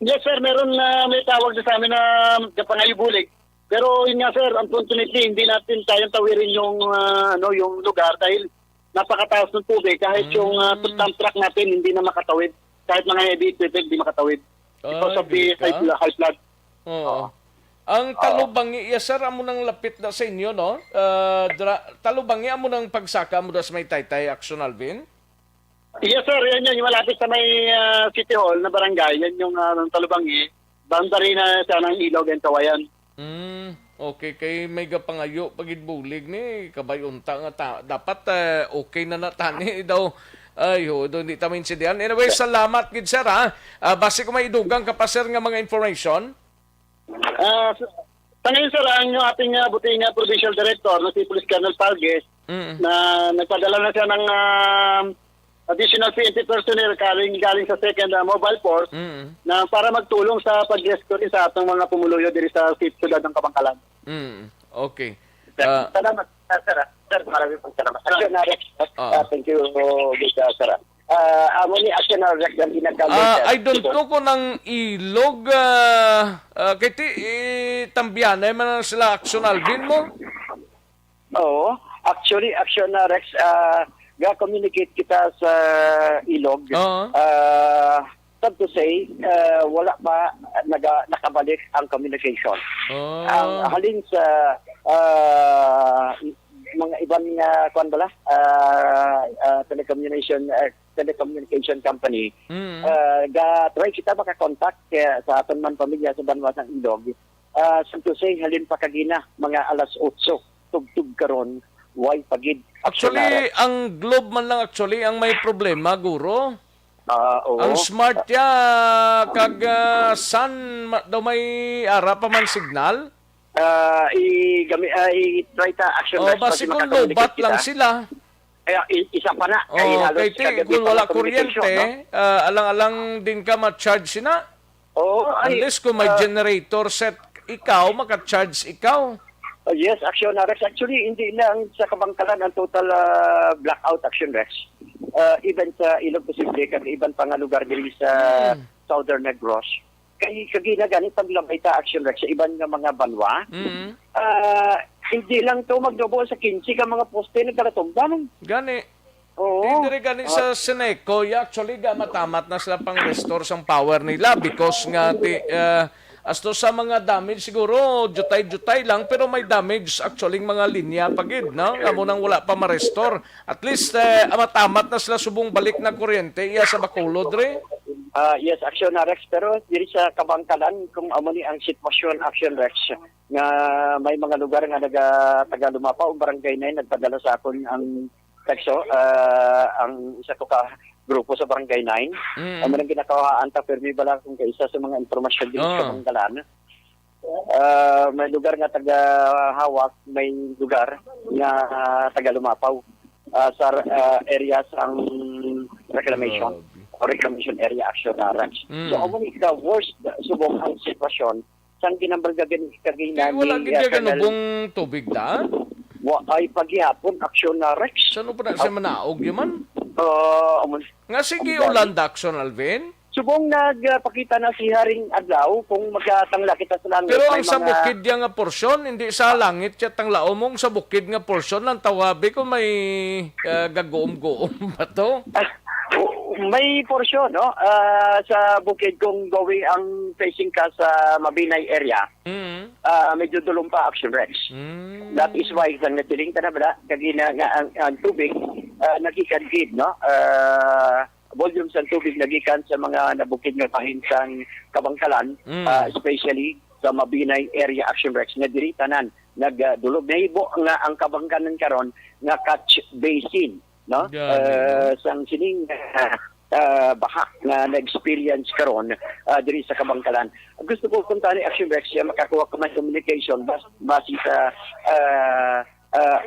Yes, sir. Meron na may tawag na sa amin na kapangayo Bulig. Pero yun nga, sir, unfortunately, hindi natin tayong tawirin yung, yung lugar dahil napakataas ng tubig. Kahit yung dump truck natin, hindi na makatawid. Kahit mga heavy equipment, hindi makatawid. Because of the high flood. Oo. Ang talubangi, yes, sir, amo nang lapit na sa inyo, no? Talubangi, amo nang pagsaka mo sa may taytay, Aksyon Alvin? Yes, sir. Yan yung malapit sa may City Hall na barangay. Yan yung Talubangi. Boundary na sa ng Ilog and Kawayan. Okay. Kay may gapangayo pagid Bulig ni kabayunta nga dapat okay na natani daw. Ay, doon di tamin si Dian. Anyway, salamat gid sir ha. Base ko may idugang kapaser nga mga information. Sa ngayon, sir, ang ating buting provincial director na si Police Colonel Palges na nagpadala na siya ng additional PNP personnel galing sa second mobile force na para magtulong sa pag-rescue sa atong mga pumuluyo diri sa siyudad ng Kabangkalan. Okay. Salamat, sir. Sir, maraming pong salamat. Aksyon na Rex. Thank you, sir. Amo ni Aksyon na Rex ang ginagawa. I don't know kung ng ilog kiti tambianay man sila Aksyon Alvin mo? Oo. Actually, Aksyon na Rex, ga-communicate kita sa ilog. Sad to say, wala pa nakabalik ang communication. Ang halin sa mga ibang telecommunication company, ga-try kita makakontakt sa aton man pamilya sa banwas ng ilog. Sad to say, halin pa kagina, mga alas 8, tugtog karon. Why pagid? Actually, ang globe man lang ang may problema, guro. Oo. Ang smart ya, kag sun daw may ara pa man signal. I-try ta Action Rex. Basi kung lobat lang sila. Isa pa na. Kaya kung wala kuryente, alang-alang din ka ma-charge sina. Unless kung may generator set ikaw, maka-charge ikaw. Yes, Action Rex. Actually, hindi lang sa Kabangkalan ang total blackout Action Rex. Even sa Ilog Posible, kag iban pa nga lugar diri sa Southern Negros. Kagina ganit paglabay ta Action Rex sa iban nga mga banwa. Hindi lang to magdobo sa 15 ka mga poste nagkaratumban. Gani. Oo. Hindi gani sa Seneco, actually matamat na sila pang restore sang power nila because nga as to sa mga damage siguro jutay-jutay lang pero may damage actually mga linya pagid, no? Amo nang wala pa ma-restore. At least matamat na sila subong balik na kuryente iya sa Bacolod re. Yes, Aksyon na Rex, pero diri sa Kabangkalan kung amo ni ang sitwasyon Aksyon Rex nga may mga lugar nga taga Lumapaw barangay 9 nagpadala sa akon ang teksto ang isa ko ka grupo sa barangay 9. Amo nang ginakawahan ta permi bala kung kaisa sa mga impormasyon diri sa Kabangkalan. May lugar nga taga Hawak, may lugar nga taga Lumapaw sa area sang reclamation. Reclamation area Aksyon na Rex. So, amo ni the worst subong ang sitwasyon sang ginambalgagan kagina ni wala gid ka nubong tubig da? Ay paghihapon Aksyon na Rex. Saan pa na siya manaog yun man? Amo Nga sige ulan Aksyon, Alvin? subong nagpakita na si Haring Adlaw kung magkatangla kita sa langit. Pero may ang sa mga- bukid nga porsyon, hindi sa langit siya tanglaw mong sa bukid nga porsyon lang tawabi ko may gagoom-goom ba to? May porsyon, no? Sa bukid kung gawin ang facing ka sa Mabinay area, medyo dulong pa Aksyon Rex. That is why isang natiling na ba, kagina nga ang tubig nakikadgid, no? Volume sa tubig nagikan sa mga nabukid nga pahinsang Kabangkalan, especially sa Mabinay area Aksyon Rex na diri tanan nagdulog na hibo nga ang Kabangkalan karon nga catch basin, no? Sang sining baha na na-experience karon diri sa Kabangkalan. Gusto ko punta ni Aksyon Rex makakuha ko man communication base sa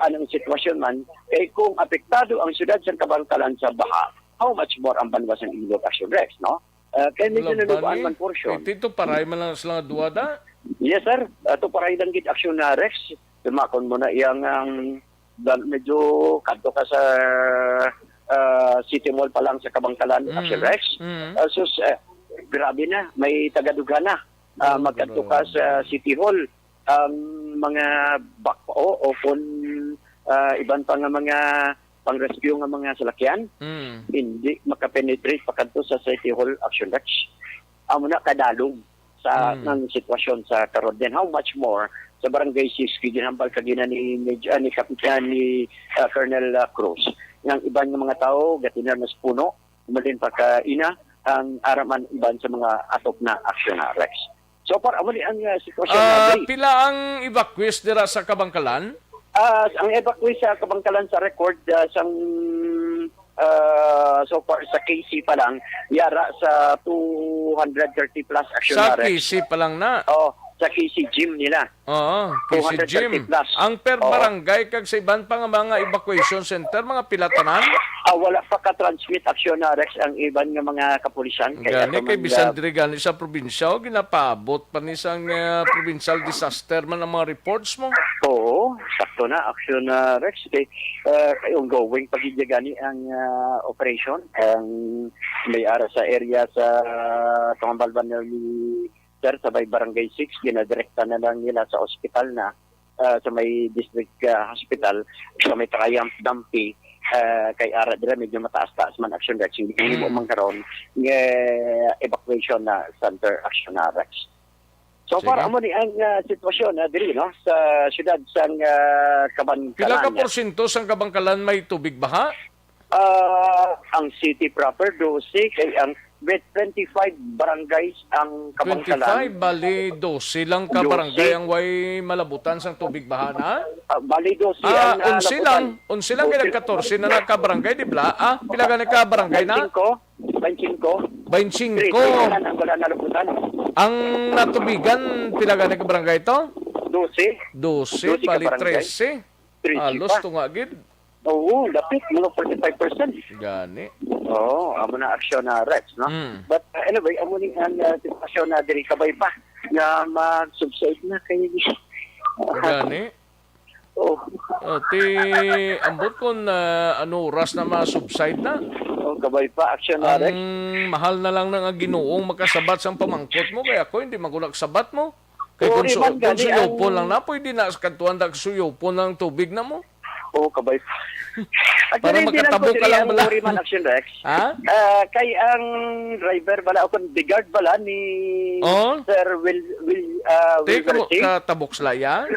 anong sitwasyon man kay kung apektado ang syudad sa Kabangkalan sa baha, how much more ang banwas ng ilog Aksyon Rex, no? Kaya medyo nalubaan man portion. Ito paray man lang sila duwa da? Yes, sir. Ito paray lang gid Aksyon na Rex. Tumakon mo na iyang medyo kanto ka sa City Mall pa lang sa Kabangkalan, Aksyon Rex. Grabe na. May tagaduga na. Magkanto ka sa City Hall. Mga bakpao o kung iban pa nga mga pang-rescue nga mga salakyan, hindi makapenetrate pakanto sa City Hall Aksyon Rex. Amo na kadalong sa ng sitwasyon sa karon. Then how much more sa Barangay 6 ginambal kagina ni Kapitan ni Colonel Cruz. Ng iban nga mga tao gatinar mas puno, umalin pa ka ina ang araman iban sa mga atop na Aksyon Rex. So far amo ni ang sitwasyon pila ang evacuees dira sa Kabangkalan? Ang evacuee sa Kabangkalan sa record so far sa KC pa lang yara sa 230 plus Aksyon Sa Rex. KC pa lang na? Sa KC gym nila. Oo, KC gym. 230 plus. Ang per barangay kag sa iban pa nga mga evacuation center, mga pilatanan? Wala pa ka-transmit Aksyon Rex ang iban nga mga kapulisan. Gani kay bisan diri gani sa probinsya o ginapaabot pa ni sang provincial disaster man ang mga reports mo? Oo, sakto na Aksyon Rex kay ongoing pagidya gani ang operation ang may ara sa area sa Tumbalban ni Sir sa may Barangay 6 ginadirekta na lang nila sa ospital na sa may district hospital sa may Takayang Dampi kay ara dira medyo mataas-taas man Aksyon Rex hindi mo man karon evacuation na center Aksyon Rex. So far amo ni ang sitwasyon diri no sa syudad sang Kabangkalan. Pila ka porsyento sang Kabangkalan may tubig baha? Ang city proper 12 kay ang 25 barangays ang Kabangkalan. 25 bali 12 lang ka 12. barangay ang way malabutan sang tubig baha na? Bali 12 ang 11 lang kay 14 na nagka-barangay di bla? Pila gani ka barangay na? 25. 25. Ang wala na labutan. Ang natubigan pila gani ka barangay to? 12 12. bali ka barangay. 13. Alos tungagid. Oo, lapit mga 45%. Gani. Amo na Aksyon Rex, no? But anyway, amo ni ang sitwasyon na diri kabay pa na mag-subside na kay Gani. Ti ambot kon ano oras na ma-subside na. Kabay pa Aksyon Rex. Ang mahal na lang ng Ginoong makasabat sang pamangkot mo kaya ako hindi magunak sabat mo. Kay kung suyopon lang na pwede na kantuan da suyopon ng tubig na mo. Kabay pa. Para makatabo ka lang bala. Man Aksyon Rex. Kay ang driver bala o kun bigard bala ni Sir Will Teka katabok slaya.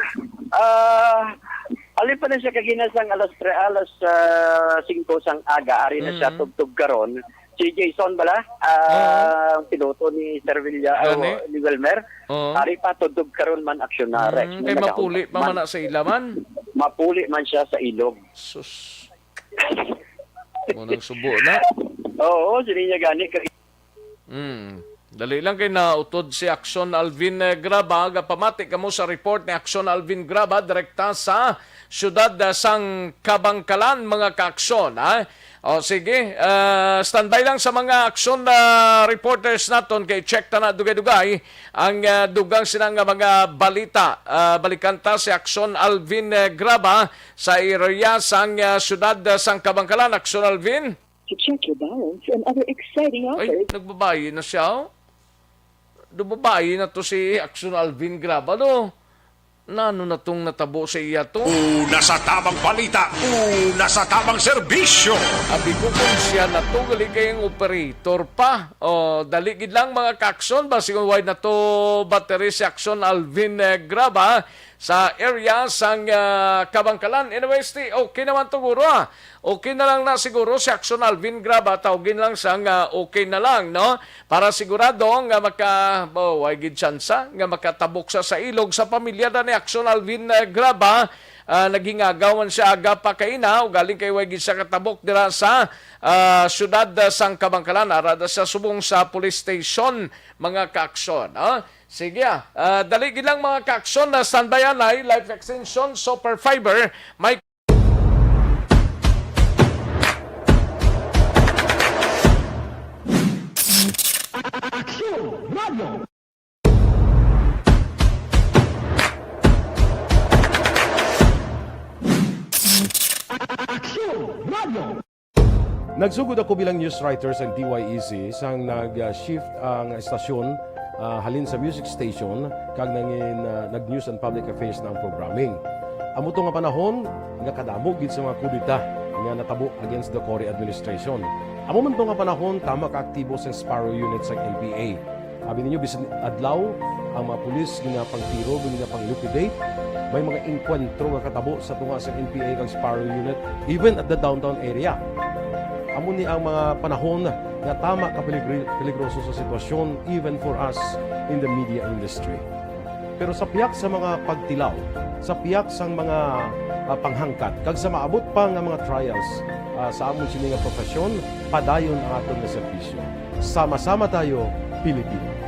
Alin pa na siya kaginasang alas 5 sang aga ari na siya tugtog karon si Jason bala, ang piloto ni Sir Villa, Gani? ni Wilmer, Oo. ari pa tudog karon man aksyon na Rex. Kay mapuli pa man na sa ilaman. Mapuli man siya sa ilog. Sus. Munang subo na. Oo, sini niya gani. Dali lang kay nautod si Aksyon Alvin Graba. Pamati kamo sa report ni Aksyon Alvin Graba direkta sa siyudad sang Kabangkalan, mga kaaksyon. O sige, standby lang sa mga aksyon na reporters naton kay check ta na dugay-dugay ang dugang sinang mga balita. Balikanta si Aksyon Alvin Graba sa area sang siyudad sang Kabangkalan. Aksyon Alvin? To check your balance and other exciting Ay, offers. nagbabayi na siya. Dumabayi na to si Aksyon Alvin Graba, no? Nano na tong natabo sa iya to? Una sa tamang balita, una sa tamang serbisyo. Abi ko kung siya na to, gali kayong operator pa. O, daligid lang mga kaaksyon. Basi kung wide na to battery si Aksyon Alvin Graba sa area sang Kabangkalan. Anyways, okay naman to guro Okay na lang na siguro si Aksyon Alvin Graba. Tawagin lang sang okay na lang, no? Para sigurado nga gid tsansa nga makatabok sa ilog sa pamilya na ni Aksyon Alvin Graba. Naging agawan siya aga pa kaina o galing kay wagi sa katabok dira sa siyudad sang Kabangkalan arada sa subong sa police station, mga kaaksyon. Sige, daligid lang mga kaaksyon na standby ay life extension super fiber may Nagsugod ako bilang news writer sa DYEC sang nag-shift ang estasyon halin sa music station kag nag-news and public affairs na ang programming. Amo to nga panahon nga kadamog gid sa mga kudita nga natabo against the Cory administration. Amo man to nga panahon tama ka aktibo sa Sparrow unit sa NPA. Abi ninyo bisan adlaw ang mga pulis nga pangtiro nga pang-liquidate. May mga enkwentro nga katabo sa tunga sa NPA kag Sparrow unit even at the downtown area. Amo ni ang mga panahon na tama ka peligroso sa sitwasyon even for us in the media industry. Pero sa piyak sa mga pagtilaw, sa piyak sa mga panghangkat, kag sa maabot pa nga mga trials sa amon sini nga profesyon, padayon ang aton nga serbisyo. Sama-sama tayo, Pilipino.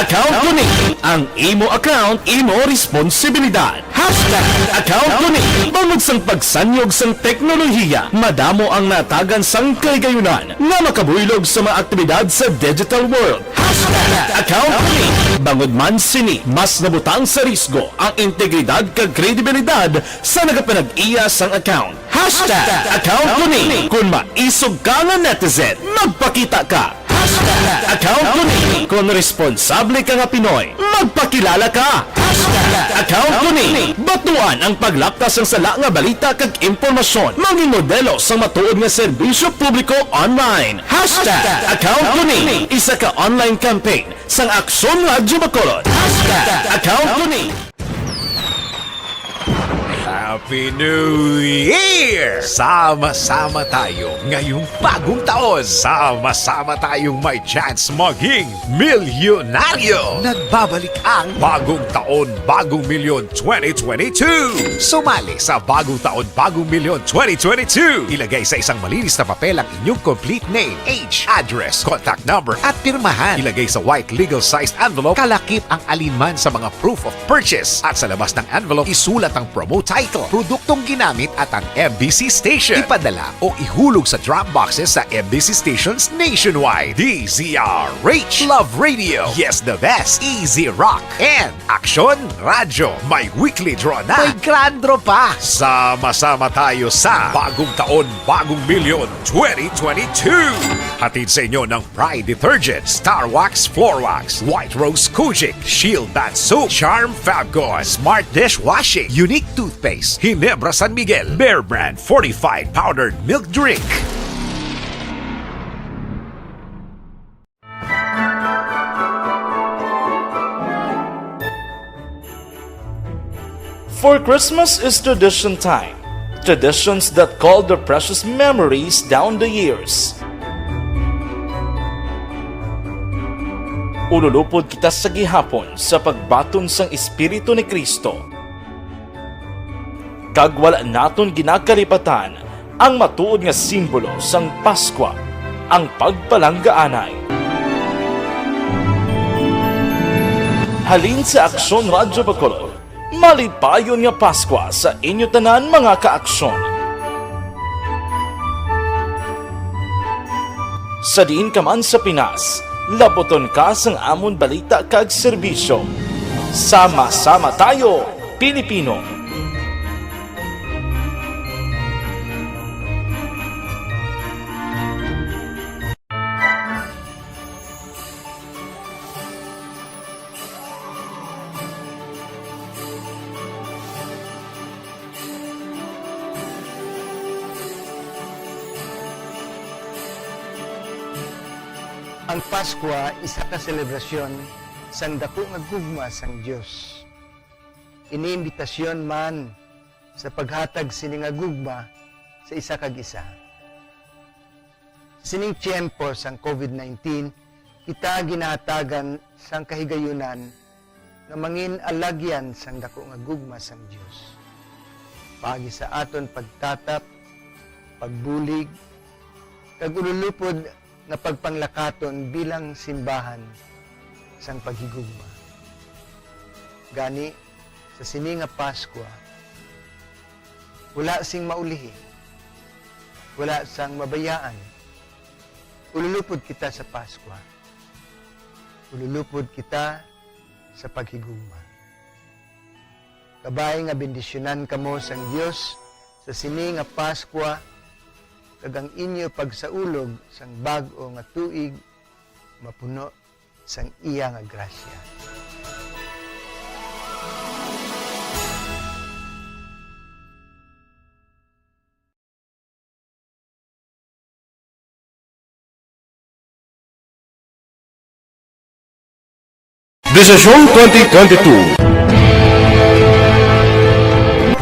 Account Kuning. Ang imo account, imo responsibilidad. Account Kuning. Bangod sang pagsanyog sang teknolohiya, madamo ang natagan sang kaygayunan nga makabuylog sa mga aktibidad sa digital world. Account Kuning. Bangod man sini, mas nabutang sa risgo ang integridad kag kredibilidad sa nagapanag-iya sang account. Account Kuning. Kung maisog ka nga netizen, magpakita ka. Account Kuning. Kung responsable ka nga Pinoy, magpakilala ka. Account Kuning. Batuan ang paglaptas ng sala nga balita kag impormasyon. Manging modelo sa matuod nga serbisyo publiko online. Account Kuning. Isa ka online campaign sang Aksyon Radyo Bacolod. Account Kuning. Happy New Year! Sama-sama tayo ngayong bagong taon. Sama-sama tayong may chance maging milyonaryo. Nagbabalik ang Bagong Taon, Bagong Milyon 2022. Sumali sa Bagong Taon, Bagong Milyon 2022. Ilagay sa isang malinis na papel ang inyong complete name, age, address, contact number at pirmahan. Ilagay sa white legal-sized envelope, kalakip ang alinman sa mga proof of purchase. At sa labas ng envelope, isulat ang promo title, produktong ginamit at ang MBC station. Ipadala o ihulog sa drop boxes sa MBC stations nationwide. DZRH, Love Radio, Yes the Best, Easy Rock, and Aksyon Radyo. May weekly draw na. May grand draw pa. Sama-sama tayo sa Bagong Taon, Bagong Milyon 2022. Hatid sa inyo ng Pride Detergent, Star Wax Floor Wax, White Rose Kojic, Shield Bath Soap, Charm Fabgone, Smart Dishwashing, Unique Toothpaste, Ginebra San Miguel, Bear Brand Fortified Powdered Milk Drink. For Christmas is tradition time. Traditions that call the precious memories down the years. Ululupod kita sa gihapon sa pagbaton sang Espiritu ni Kristo. Kag wala naton ginakalipatan ang matuod nga simbolo sang Paskwa, ang pagpalanggaanay. Halin sa Aksyon Radyo Bacolod, malipayon nga Paskwa sa inyo tanan mga kaaksyon. Sa diin ka man sa Pinas, laboton ka sang amon balita kag serbisyo. Sama-sama tayo, Pilipino! Ang Paskwa isa ka selebrasyon sang dako nga gugma sang Dios. Iniimbitasyon man sa paghatag sini nga gugma sa isa kag isa. Sining tiyempo sang COVID-19, kita ginahatagan sang kahigayunan nga mangin alagyan sang dako nga gugma sang Dios. Pagi sa aton pagtatap, pagbulig, kag ululupod nga pagpanglakaton bilang simbahan sang paghigugma. Gani, sa sini nga Paskwa, wala sing maulihi, wala sang mabayaan. Ululupod kita sa Paskwa. Ululupod kita sa paghigugma. Kabay nga bendisyonan kamo sang Dios sa sini nga Paskwa, kag ang inyo pagsaulog sang bag-o nga tuig mapuno sang iya nga grasya. Desisyon 2022.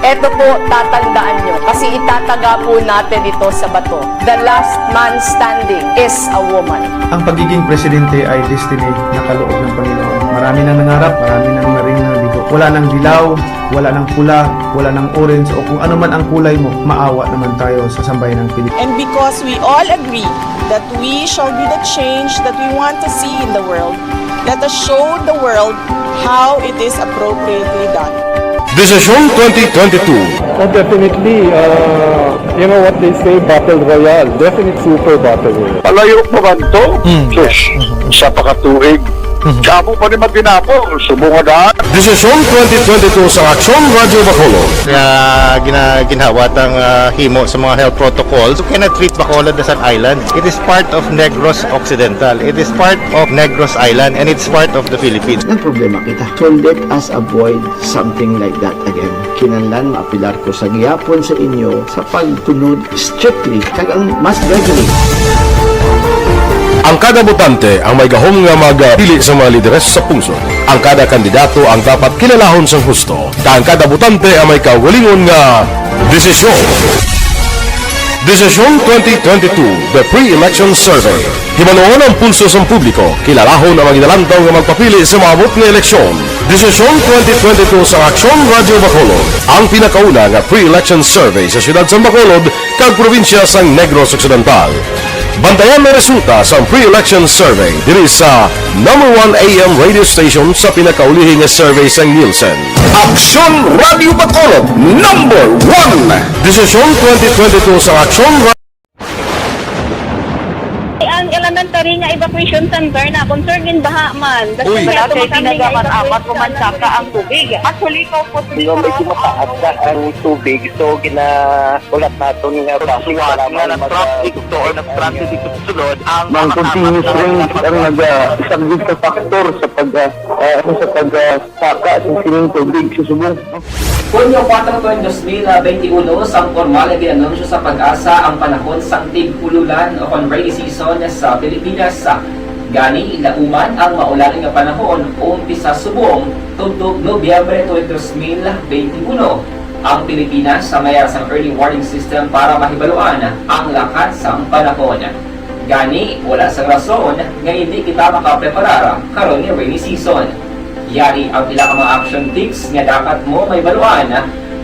Ito po, tatandaan nyo, kasi itataga po natin ito sa bato. The last man standing is a woman. Ang pagiging presidente ay destiny na kaloob ng Panginoon. Marami nang nangarap, marami nang naring nabigo. Wala nang dilaw, wala nang pula, wala nang orange, o kung ano man ang kulay mo, maawa naman tayo sa sambayan ng Pilipinas. And because we all agree that we shall be the change that we want to see in the world, let us show the world how it is appropriately done. Desisyon 2022. Oh, definitely, you know what they say, Battle Royale. Definitely super Battle Royale. Palayo pa man to? Yes. Sa pakatuig. Kamo pa ni Magdinapo, subungan. Desisyon 2022 sa Aksyon Radyo Bacolod. Ginhawat ang himo sa mga health protocols. You cannot treat Bacolod as an island. It is part of Negros Occidental. It is part of Negros Island and it's part of the Philippines. Ang problema kita. So let us avoid something like that again. Kinahanglan maapilar ko sa gihapon sa inyo sa pagtunod strictly kag ang mas gradually. Ang kada botante ang may gahom nga magpili sa mga lideres sa pungsod. Ang kada kandidato ang dapat kilalahon sa husto. Ang kada botante ang may kaugalingon nga desisyon. Desisyon 2022, the pre-election survey. Himanuon ang pulso sa publiko, kilalahon ang mga inalantaw nga magpapili sa maabot nga eleksyon. Desisyon 2022 sa Aksyon Radyo Bacolod, ang pinakauna nga pre-election survey sa siyudad sa Bacolod kag probinsya sa Negros Occidental. Bantayan na resulta sa pre-election survey diri sa number 1 AM radio station sa pinakaulihing survey sa Nielsen. Aksyon Radio Bacolod, number 1! Desisyon 2022 sa Aksyon Radio ang elementary nga evacuation center na concern din baha man. Uy, kaya pinagamat-amat kumansaka ang tubig. Actually, ko po medyo mataas na ang tubig. So, ulat natin nga kasuwat nga nag-traffic to or nag-traffic dito sa sulod. Mang continuous range ang nag-subject sa factor sa pagsaka sa sining tubig sa subong. Hunyo 4, 2021, sang formal na ginanunsyo sa pag-asa ang panahon sang tig-ululan o rainy season sa Pilipinas. Gani, lauman ang maulan nga panahon umpisa subong tugtog Nobyembre 2021. Ang Pilipinas sa mayar sang early warning system para mahibaluan ang lakat sang panahon. Gani, wala sang rason nga hindi kita makapreparar karon nga rainy season. Yari ang pila ka mga action tips nga dapat mo mahibaluan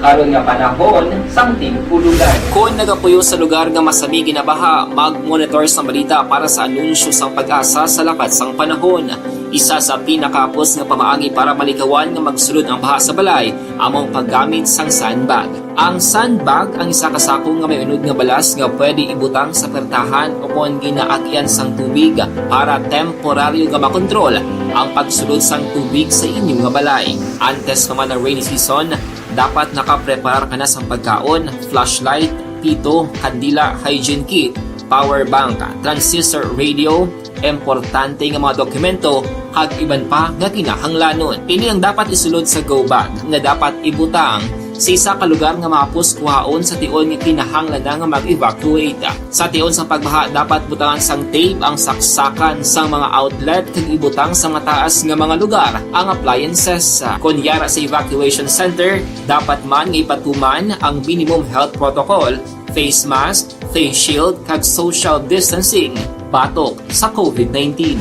karon nga panahon sang tig-ululan. Kung nagapuyo sa lugar nga masami ginabaha, mag-monitor sa balita para sa anunsyo sang pag-asa sa lakat sang panahon. Isa sa pinakapos nga pamaagi para malikawan nga magsulod ang baha sa balay, among paggamit sang sandbag. Ang sandbag ang isa ka sako nga may unod nga balas nga pwede ibutang sa pertahan o kung ginaagyan sang tubig para temporaryo nga makontrol ang pagsulod sang tubig sa inyong nga balay. Antes naman ng rainy season, dapat nakapreparar ka na sa pagkaon, flashlight, pito, kandila, hygiene kit, power bank, transistor radio, importante nga mga dokumento kag iban pa nga kinahanglanon. Ini ang dapat isulod sa go bag nga dapat ibutang sa isa ka lugar nga mapus kuhaon sa tion nga kinahanglan nga mag-evacuate. Sa tion sa pagbaha dapat butangan sang tape ang saksakan sa mga outlet kag ibutang sa mataas nga mga lugar ang appliances. Kunyara sa evacuation center, dapat man nga ipatuman ang minimum health protocol, face mask, face shield kag social distancing batok sa COVID-19.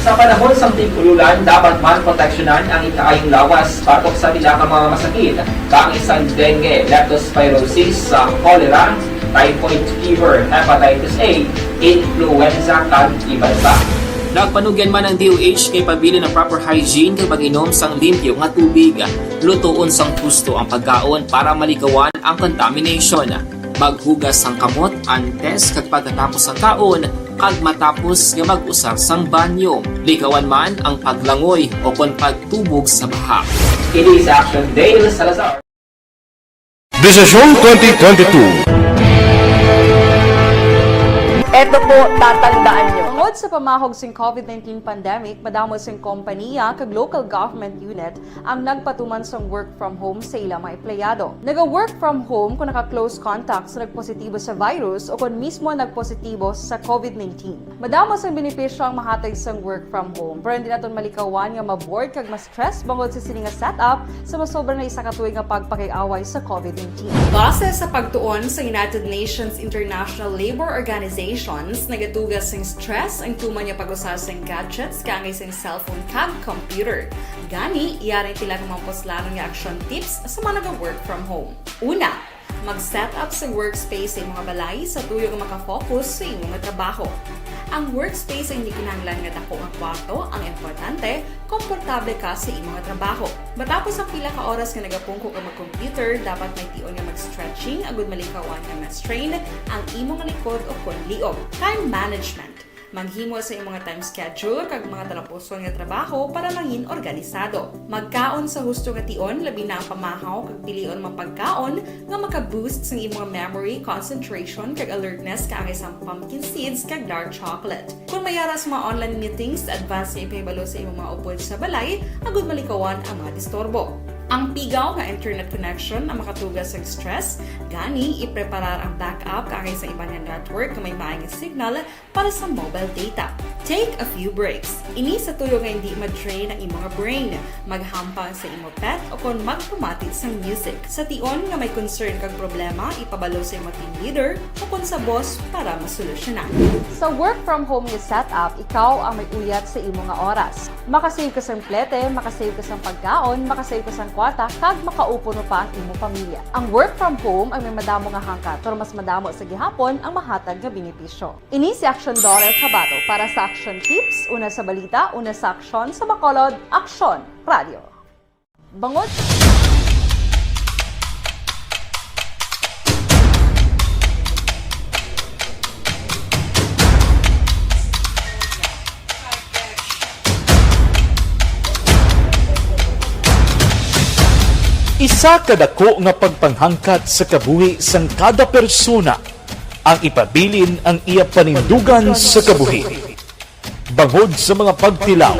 Sa panahon sa tig-ululan, dapat man proteksyonan ang ikaayong lawas batok sa pila ka mga masakit, kang isang dengue, leptospirosis, cholera, typhoid fever, hepatitis A, influenza kag iban pa. Nagpanugyan man ang DOH kay pabili ng proper hygiene kay pag-inom sang limpyo nga tubig. Lutuon sang gusto ang pagkaon para malikawan ang contamination. Maghugas sang kamot antes kag pagkatapos ang kaon kag matapos nga mag-usar sang banyo. Likawan man ang paglangoy o kon pagtubog sa baha. Kini sa Aksyon Dale Salazar. Desisyon 2022. Ito po, tatandaan nyo. Tungod sa pamahog sing COVID-19 pandemic, madamo sing kompanya kag local government unit ang nagpatuman sang work from home sa ilang mga empleyado. Naga-work from home kung naka-close contact sa nagpositibo sa virus o kung mismo nagpositibo sa COVID-19. Madamo sang benepisyo ang mahatag sang work from home, pero hindi naton malikawan nga maboard kag ma-stress bangod sa sini nga setup sa masobra na isa ka tuig nga pagpakiaway sa COVID-19. Base sa pagtuon sa United Nations International Labour Organizations, nagatugas sing stress ang tuman niya pag-usar sing gadgets kangay sing cellphone kag computer. Gani, iyaring tila kumampos-laron nga action tips sa mga nag-work from home. Una, mag-set up sa workspace sa mga balay sa tuyo nga makafocus sa imong trabaho. Ang workspace ay hindi kinahanglan nga dako nga kwarto, ang importante, komportable ka sa imong trabaho. Matapos ang pila ka oras nga nagapungko ka mag-computer, dapat may tion nga mag-stretching agud malikawan nga ma-strain ang imong likod o kon liog. Time management. Maghimo sa imong mga time schedule kag mga talapuson nga trabaho para mangin organisado. Magkaon sa husto nga tion, labi na ang pamahaw kag pilion mapagkaon nga maka-boost sa imong memory, concentration kag alertness kaangay sa pumpkin seeds kag dark chocolate. Kung mayara sa mga online meetings, advance nga ipahibalo sa imong mga upod sa balay, agud malikawan ang mga disturbo. Ang pigaw nga internet connection ang makatugas sa stress, gani ipreparar ang backup kaangay sa ibang network na may maayong signal para sa mobile data. Take a few breaks. Ini sa tuyo nga hindi ma-drain ang imong brain, maghampang sa imong pet o kon magpumati sa music. Sa tion nga may concern kag problema, ipabalo sa imong team leader o kon sa boss para masolusyonan. Sa work from home nga setup, ikaw ang may uyat sa imong nga oras. Makasave ka sang plete, makasave ka sang pagkaon, makasave ka sang kwarta, kag makaupo no pa ang imong pamilya. Ang work from home ay may madamo nga hangkat, pero mas madamo sa gihapon ang mahatag nga benepisyo. Ini si Aksyon Dorel Cabato para sa Action Tips, una sa balita, una sa aksyon sa Bacolod, Aksyon Radio. Bangod Isa kadako nga pagpanghangkat sa kabuhi sang kada persona ang ipabilin ang iya panindugan sa kabuhi. Bangod sa mga pagtilaw,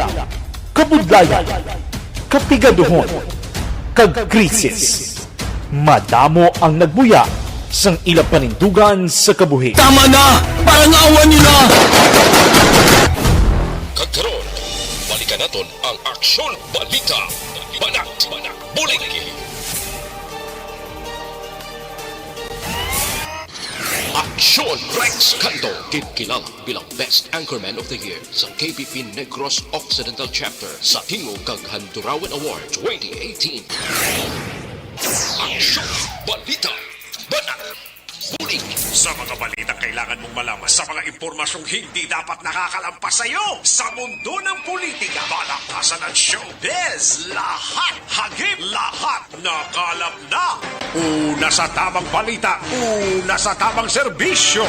kabudlayan, kapigaduhon, kag krisis. Madamo ang nagbuya sang ila panindugan sa kabuhi. Tama na! Parang awan nyo na! Balikan naton ang Aksyon Balita. Banat, Bulig. Aksyon Rex Cantong, kilala bilang Best Anchorman of the Year sa KBP Negros Occidental Chapter sa Tingog kag Handurawan Award 2018. Aksyon Balita. Banat, Bulig. Sa mga balita kailangan mong malaman, sa mga impormasyong hindi dapat nakakalampas sa iyo, sa mundo ng politika, balakasan ng showbiz, lahat hagip, lahat nakalap na. Una sa tamang balita, una sa tamang serbisyo.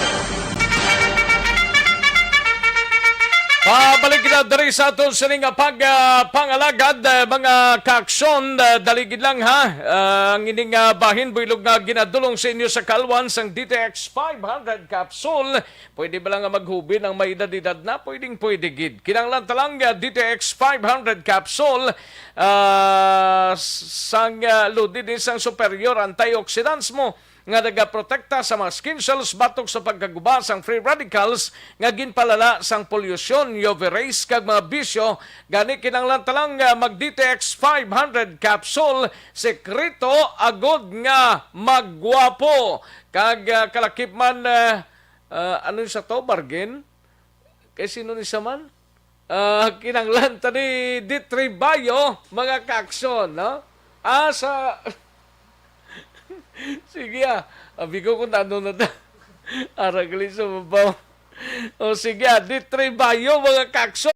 Pabalik na dari sa aton sa nga pangalagad, mga kaaksyon, daligid lang ha. Ang ining bahin, builog nga ginadulong sa inyo sa kalwan sang DTX 500 capsule. Pwede ba lang maghubi ng may edad na? Pwede gid. Kinanglan talang DTX 500 capsule sang loaded din sang superior antioxidants mo nga nagaprotekta sa mga skin cells batok sa pagkaguba sang free radicals nga ginpalala sang pollution, UV rays kag mga bisyo. Gani kinanglan talang mag DTX 500 capsule, sekreto agod nga magwapo kag kalakip man ano sa to bargain kay sino ni saman kinanglan tani D3 Bio mga kaaksyon, no? Sa sige abi ko kung ano na aragali sa mabaw. O sige D3 Bio mga kakso.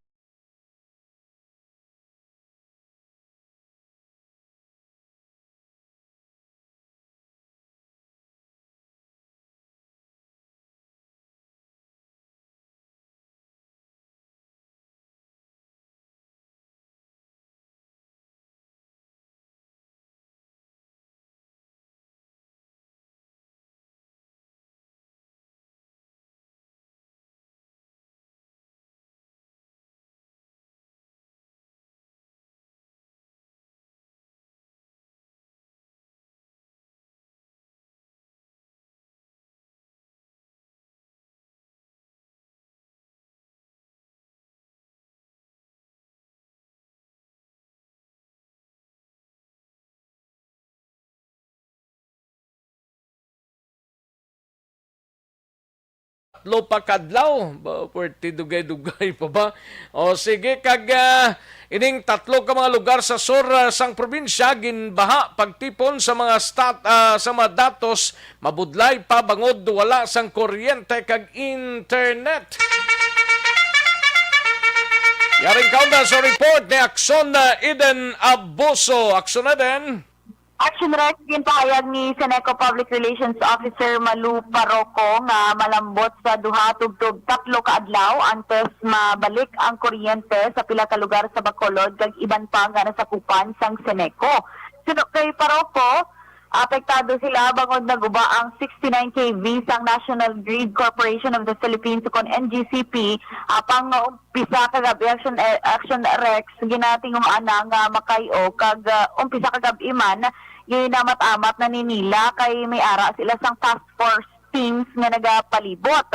Tatlo pa kadlaw, pwerte dugay-dugay pa ba? O sige, kag ining tatlo ka mga lugar sa sur sang probinsya ginbaha pagtipon sa mga sa mga datos, mabudlay pa bangod wala sang kuryente kag internet. Yaring kaunda sa report ni Aksyon Eden Abuso. Aksyon Eden. Action Rex, ginpahayag ni Seneco Public Relations Officer Malu Parroco nga malambot sa duha tugtog tatlo ka adlaw antes mabalik ang kuryente sa pila ka lugar sa Bacolod kag iban pa nga nasakupan sang Seneco. Sino kay Parroco, apektado sila bangod naguba ang 69 kV sang National Grid Corporation of the Philippines kon NGCP apang umpisa kagabi Action Rex ginatingong ana nga makayo kag umpisa kagabi man ginamat-amat na ninila kay may ara sila sang task force teams nga nagapalibot.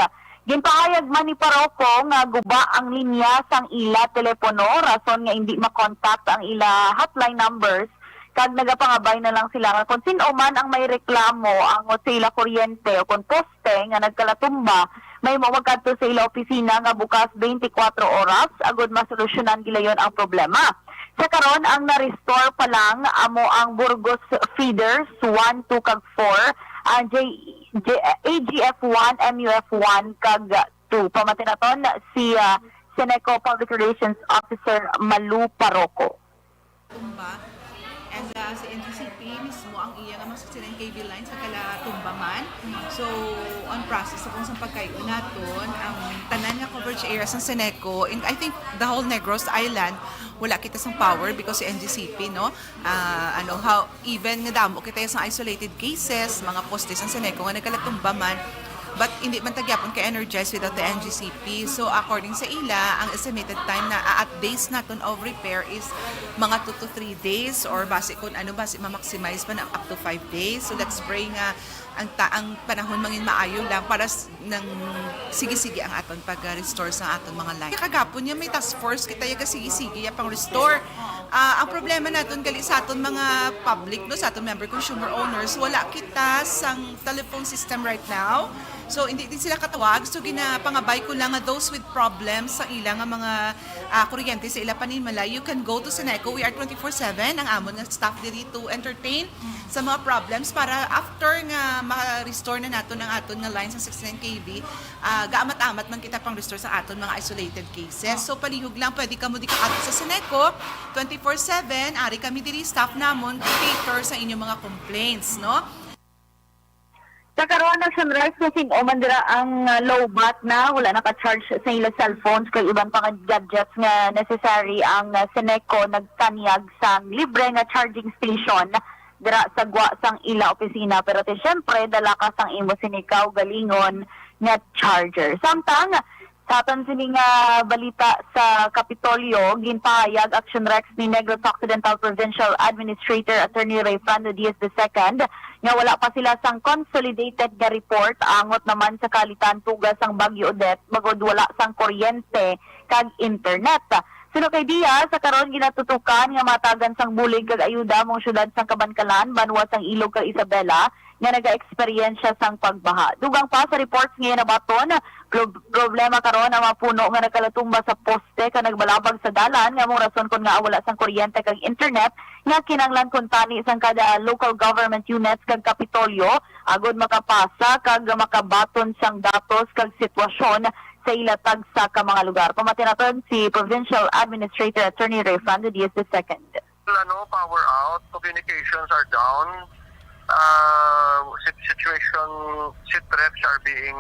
Ginpahayag man ni Parroco nga guba ang linya sang ila telepono rason nga hindi makontak ang ila hotline numbers kag nagapangabay na lang sila nga kung sino man ang may reklamo ang sa ila kuryente o kung poste nga nagkalatumba may mawagkadto sa ila opisina nga bukas 24 oras agud masolusyonan gilayon ang problema. Sa karon ang na-restore pa lang amo ang Burgos feeders 1, 2 kag 4, ang AGF1, MUF1 kag 2. Pamatinaton si Seneco Public Relations Officer Malu Parroco. And si NGCP mismo ang iya nga mga 69 kV lines sa kalatumbangan. So, on process sa kung saan pagkayo naton, ang tanan nga coverage areas ng Seneco, and I think the whole Negros Island, wala kita sang power because si NGCP, no? How even nga damo kita sa isolated cases, mga postes ng Seneco nga nagkalatumbaman, but hindi man tagyapon ka-energized without the NGCP. So according sa ila, ang estimated time na at days naton of repair is mga 2 to 3 days or base kung ano base ma-maximize pa na up to 5 days. So let's pray nga ang panahon mangin maayo lang para ng sige-sige ang aton pag-restore sa aton mga line. Kagapon niya may task force kita yaga sige-sige ya pang restore. Ang problema naton gali sa aton mga public no sa aton member consumer owners wala kita sang telephone system right now. So hindi din sila katawag. So ginapangabay ko lang nga those with problems sa ilang mga kuryente sa ila paninmala. You can go to Seneco. We are 24/7 ang amon nga staff diri to entertain sa mga problems para after nga ma-restore na nato ang aton nga line sa 69 kV, gaamat-amat man kita pang restore sa aton mga isolated cases. So palihog lang pwede ka mo di ka ato sa Seneco 24/7 ari kami diri staff namon to cater sa inyong mga complaints, no? Sa karoon ng sunrise kasi umandira ang low-bat na wala naka-charge sa ilang cellphones kay ibang pang gadgets nga necessary ang Seneco nagtanyag sa libre nga charging station dira sa gwa sang ila opisina pero syempre dala ka sang imo sinikaw galingon nga charger. Samtang sa aton sining balita sa Kapitolyo, ginpahayag Aksyon Rex ni Negros Occidental Provincial Administrator Attorney Ray Fernando Diaz II nga wala pa sila sang consolidated nga report angot naman sa kalitan tugas sang Bagyo Odette bagod wala sang kuryente kag internet. Sino kay Diaz sa karon ginatutukan nga matagan sang bulig kag ayuda mong syudad sang Kabankalan, Banwa sang Ilog kag Isabela nga naga-eksperyensya sang pagbaha. Dugang pa sa reports ngayon na baton, problema karon ang mapuno nga nagkalatumba sa poste ka nagbalabag sa dalan nga mong rason kun nga wala sang kuryente kag internet nga kinanglan kun tani sang kada local government units kag Kapitolyo agod makapasa kag makabaton sang datos kag sitwasyon sa ilatag sa ka mga lugar. Pamatinaton si Provincial Administrator Attorney Ray Fernando Diaz II. Power out, communications are down. Situation reps are being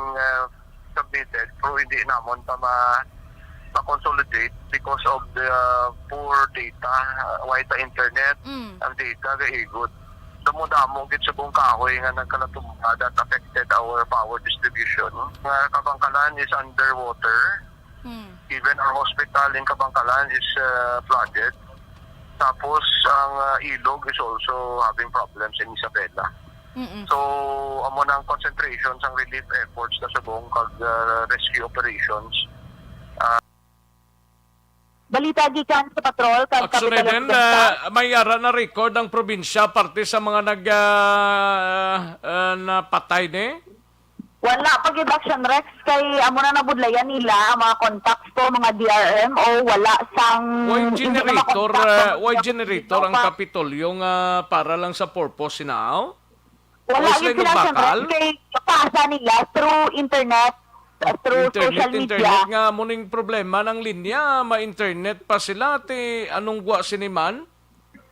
submitted pero hindi namon pa ma-consolidate because of the poor data, wide internet, ang data gaigot. Damo-damo gid sa buong kahoy nga nagkalatumba that affected our power distribution. Kabangkalan is underwater. Even our hospital in Kabangkalan is flooded. Tapos ang ilog is also having problems in Isabela. So amo nang concentration sang relief efforts na sa buong rescue operations. Balita gikan sa patrol kag Aksyon din may ara na record ang probinsya parte sa mga napatay ni. Wala pag Aksyon Rex kay amo na nabudlayan nila ang mga contacts ko mga DRM o wala sang why generator ang Kapitolyo nga para lang sa purpose sinao? Wala yun sila Aksyon Rex kay kapasa nila through internet, through social media. Internet nga muning problema ng linya, ma-internet pa sila anong gwa siniman?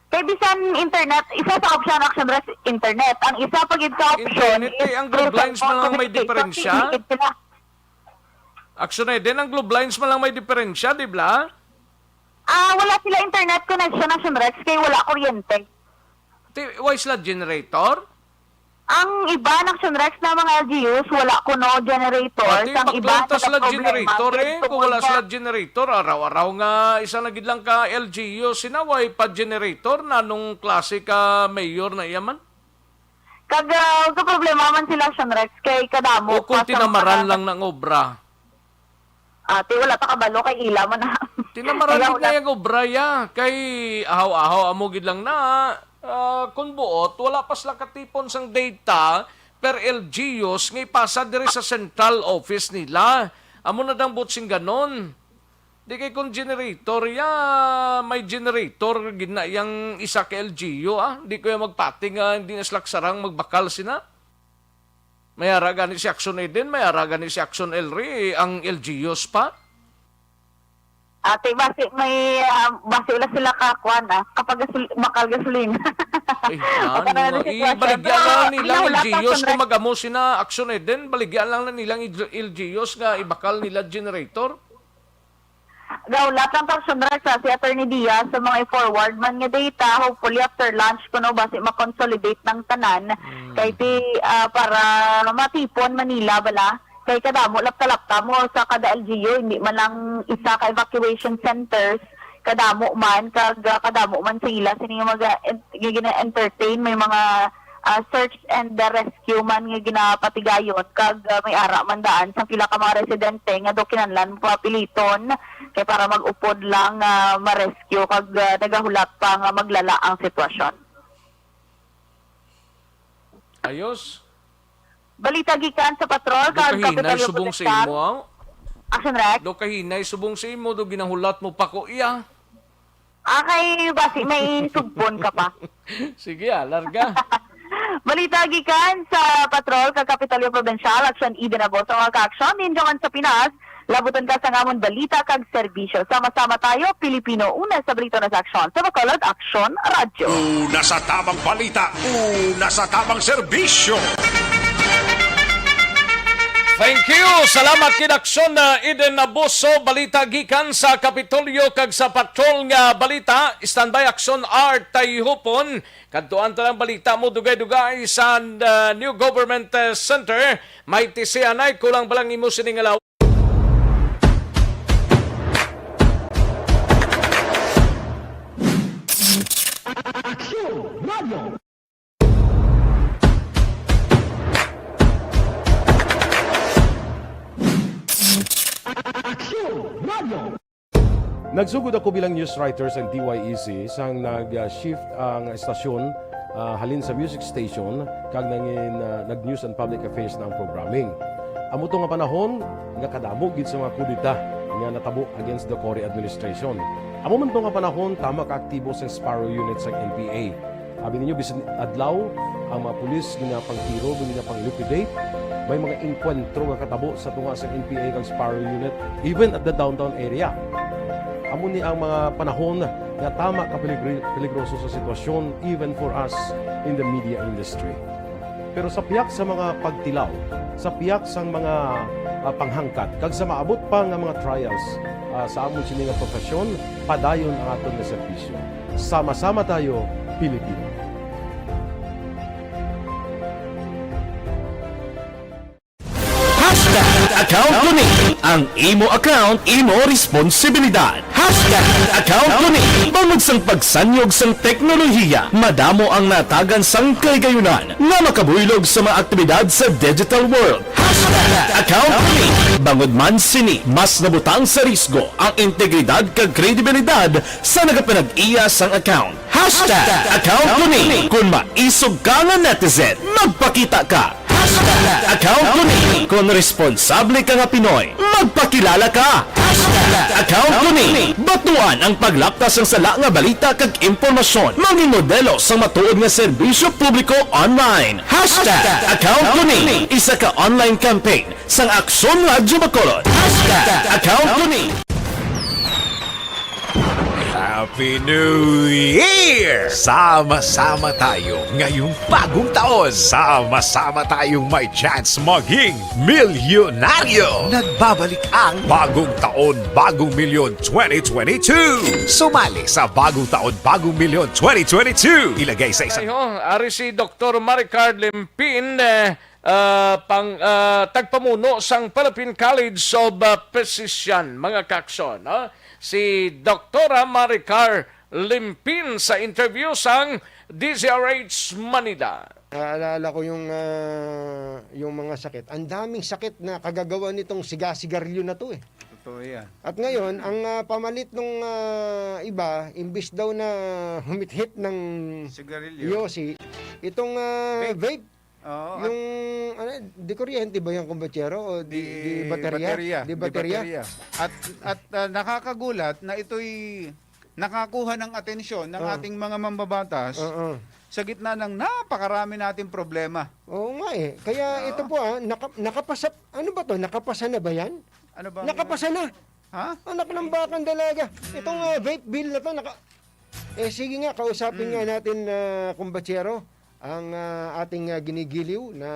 Kay bisan internet, isa sa option Aksyon Rex internet. Ang isa pag sa option internet ang globe lines man lang may diferensya. Aksyon din ang globe lines man lang may diferensya, di ba? Wala sila internet connection Aksyon Rex kay wala kuryente. Why sila generator? Ang iba ng Aksyon Rex na mga LGUs, wala kuno generator. Ang iba sila generator kung wala sila generator, araw-araw nga isa na gid lang ka LGU, sinaway pa generator na nung klase ka mayor na iyaman? Kag problema man sila Aksyon Rex kay kadamo. O kung tinamaran lang ng obra. Wala pa kabalo kay ila man na. Tinamaran gid nga yung obra ya, kay ahaw-ahaw amo gid lang na. Kung buot, wala pa sila katipon sang data per LGUs ngay pasa diri sa central office nila. Amo na dang butsing ganon. Di kay kung generator may generator gina yang isa ka LGU Di ko yung magpati nga hindi na slaksarang magbakal sina. May araga ni si Aksyon din, may araga ni si Aksyon Elri ang LGUs pa. Basi wala sila kakuan kapag bakal gasolina. Baligyan lang nilang LGUs kung magamo sina Aksyon din, baligyan lang nilang LGUs nga ibakal nila generator. Lahat ng Aksyon Rex si Attorney Diaz sa mga i-forward man nga data, hopefully after lunch kuno basi ma-consolidate ng tanan kay para matipon Manila bala. Kay kadamo lapta mo sa kada LGU, hindi man lang isa ka evacuation centers, kadamo man kadamo man sila sini mga entertain may mga search and the rescue man nga ginapatigayon kag may ara mandaan sa pila ka mga residente nga do kinahanglan papiliton kay para mag-upod lang ma-rescue kag nagahulat pa nga maglala ang sitwasyon. Ayos. Balita gikan sa patrol kag Kahinay Kapitolyo subong sa Protestar. imo, aw. Action Rex. Do kahinay subong sa imo, do ginahulat mo pa ko iya. Kay basi may sugbon ka pa. Sige, larga. Balita gikan sa patrol kag Kapitolyo Provincial Aksyon Idenabo sa mga ka-aksyon nindiyan sa Pinas. Labutan ka sa ngamon balita kag serbisyo. Sama-sama tayo, Pilipino, una sa Brito na sa Aksyon. Sa Bacolod, Aksyon Radio. Una sa tamang balita, una sa tamang serbisyo. Thank you. Salamat kid Aksyon na Eden Naboso. Balita gikan sa Kapitolyo kag sa patrol nga balita. Standby Aksyon Art Tayhupon. Kadtuan ta lang balita mo dugay-dugay sa New Government Center. May tisianay kulang balang imo siningalaw. Aksyon Radio. Nagsugod ako bilang news writers ng DYEC sang nag-shift ang estasyon halin sa music station kag nangin nag-news and public affairs na ang programming. Amo to nga panahon nga kadamo gid sa mga kudita nga natabo against the Cory administration. Amo man to nga panahon tama ka aktibo sa Sparrow unit sa NPA. Abi ninyo bisan adlaw ang mga pulis nga pangtiro nga pang-liquidate. May mga inkwentro nga katabo sa tunga sa NPA kag Sparrow unit even at the downtown area. Amo ni ang mga panahon nga tama ka peligroso sa sitwasyon even for us in the media industry. Pero sa piyak sa mga pagtilaw, sa piyak sa mga panghangkat, kag sa maabot pa nga mga trials sa amon sini nga profesyon, padayon ang aton nga serbisyo. Sama-sama tayo, Pilipino. Account Kuning. Ang imo account, imo responsibilidad. Account Kuning. Bangod sang pagsanyog sang teknolohiya, madamo ang natagan sang kaygayunan nga makabuylog sa mga aktibidad sa digital world. Account Kuning. Bangod man sini, mas nabutang sa risgo ang integridad kag kredibilidad sa nagapanag-iya sang account. Account Kuning. Kung maisog ka nga netizen, magpakita ka. Account Kuning. Kung responsable ka nga Pinoy, magpakilala ka. Account Kuning. Batuan ang paglaptas ng sala nga balita kag impormasyon. Maging modelo sa matuod nga serbisyo publiko online. Account Kuning. Isa ka online campaign sang Aksyon Radio Bacolod. Account Kuning. Happy New Year! Sama-sama tayo ngayong bagong taon. Sama-sama tayong may chance maging milyonaryo. Nagbabalik ang Bagong Taon, Bagong Milyon 2022. Sumali sa Bagong Taon, Bagong Milyon 2022. Ilagay sa isang... Ari si Dr. Maricar Limpin, tagpamuno sang Philippine College of Physician, mga kaksyon. Si Dr. Maricar Limpin sa interview sang DZRH Manila. Naalala ko yung mga sakit. Ang daming sakit na kagagawa nitong sigarilyo na to eh. Totoo yan. At ngayon, ang pamalit nung iba, imbis daw na humithit ng sigarilyo, yosi, itong vape. Oo, yung di kuryente ba yung kumbachero o di baterya? Di baterya. At nakakagulat na ito'y nakakuha ng atensyon ng ating mga mambabatas sa gitna ng napakarami nating problema. Oo nga eh. Kaya ito po nakapasa, ano ba to? Nakapasa na ba yan? Ano ba? Nakapasa na. Ha? Anak ng bakang dalaga. Itong vape bill na to, sige nga, kausapin nga natin kumbachero. Ang ating ginigiliw na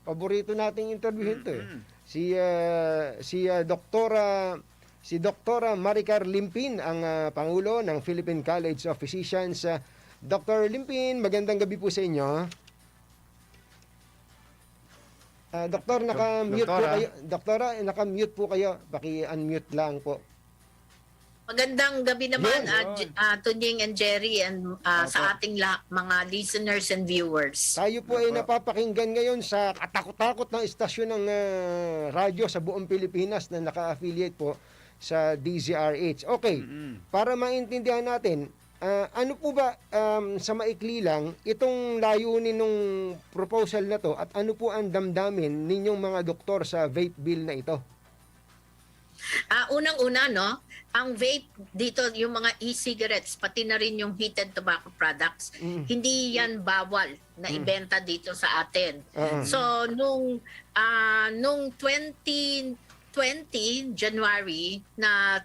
paborito nating interviewin to eh. Si Doktora Maricar Limpin ang pangulo ng Philippine College of Physicians. Dr. Limpin, magandang gabi po sa inyo. Doktor, naka-mute po kayo. Doktora, naka-mute po kayo. Paki-unmute lang po. Magandang gabi naman, Tunying and Jerry, and sa ating mga listeners and viewers. Tayo po ay napapakinggan ngayon sa katakot-takot ng istasyon ng radyo sa buong Pilipinas na naka-affiliate po sa DZRH. Okay, para maintindihan natin, ano po ba sa maikli lang itong layunin ng proposal na to at ano po ang damdamin ninyong mga doktor sa vape bill na ito? Unang-una, no, ang vape dito, yung mga e-cigarettes, pati na rin yung heated tobacco products, hindi yan bawal na ibenta dito sa atin. So, nung 2020, January, na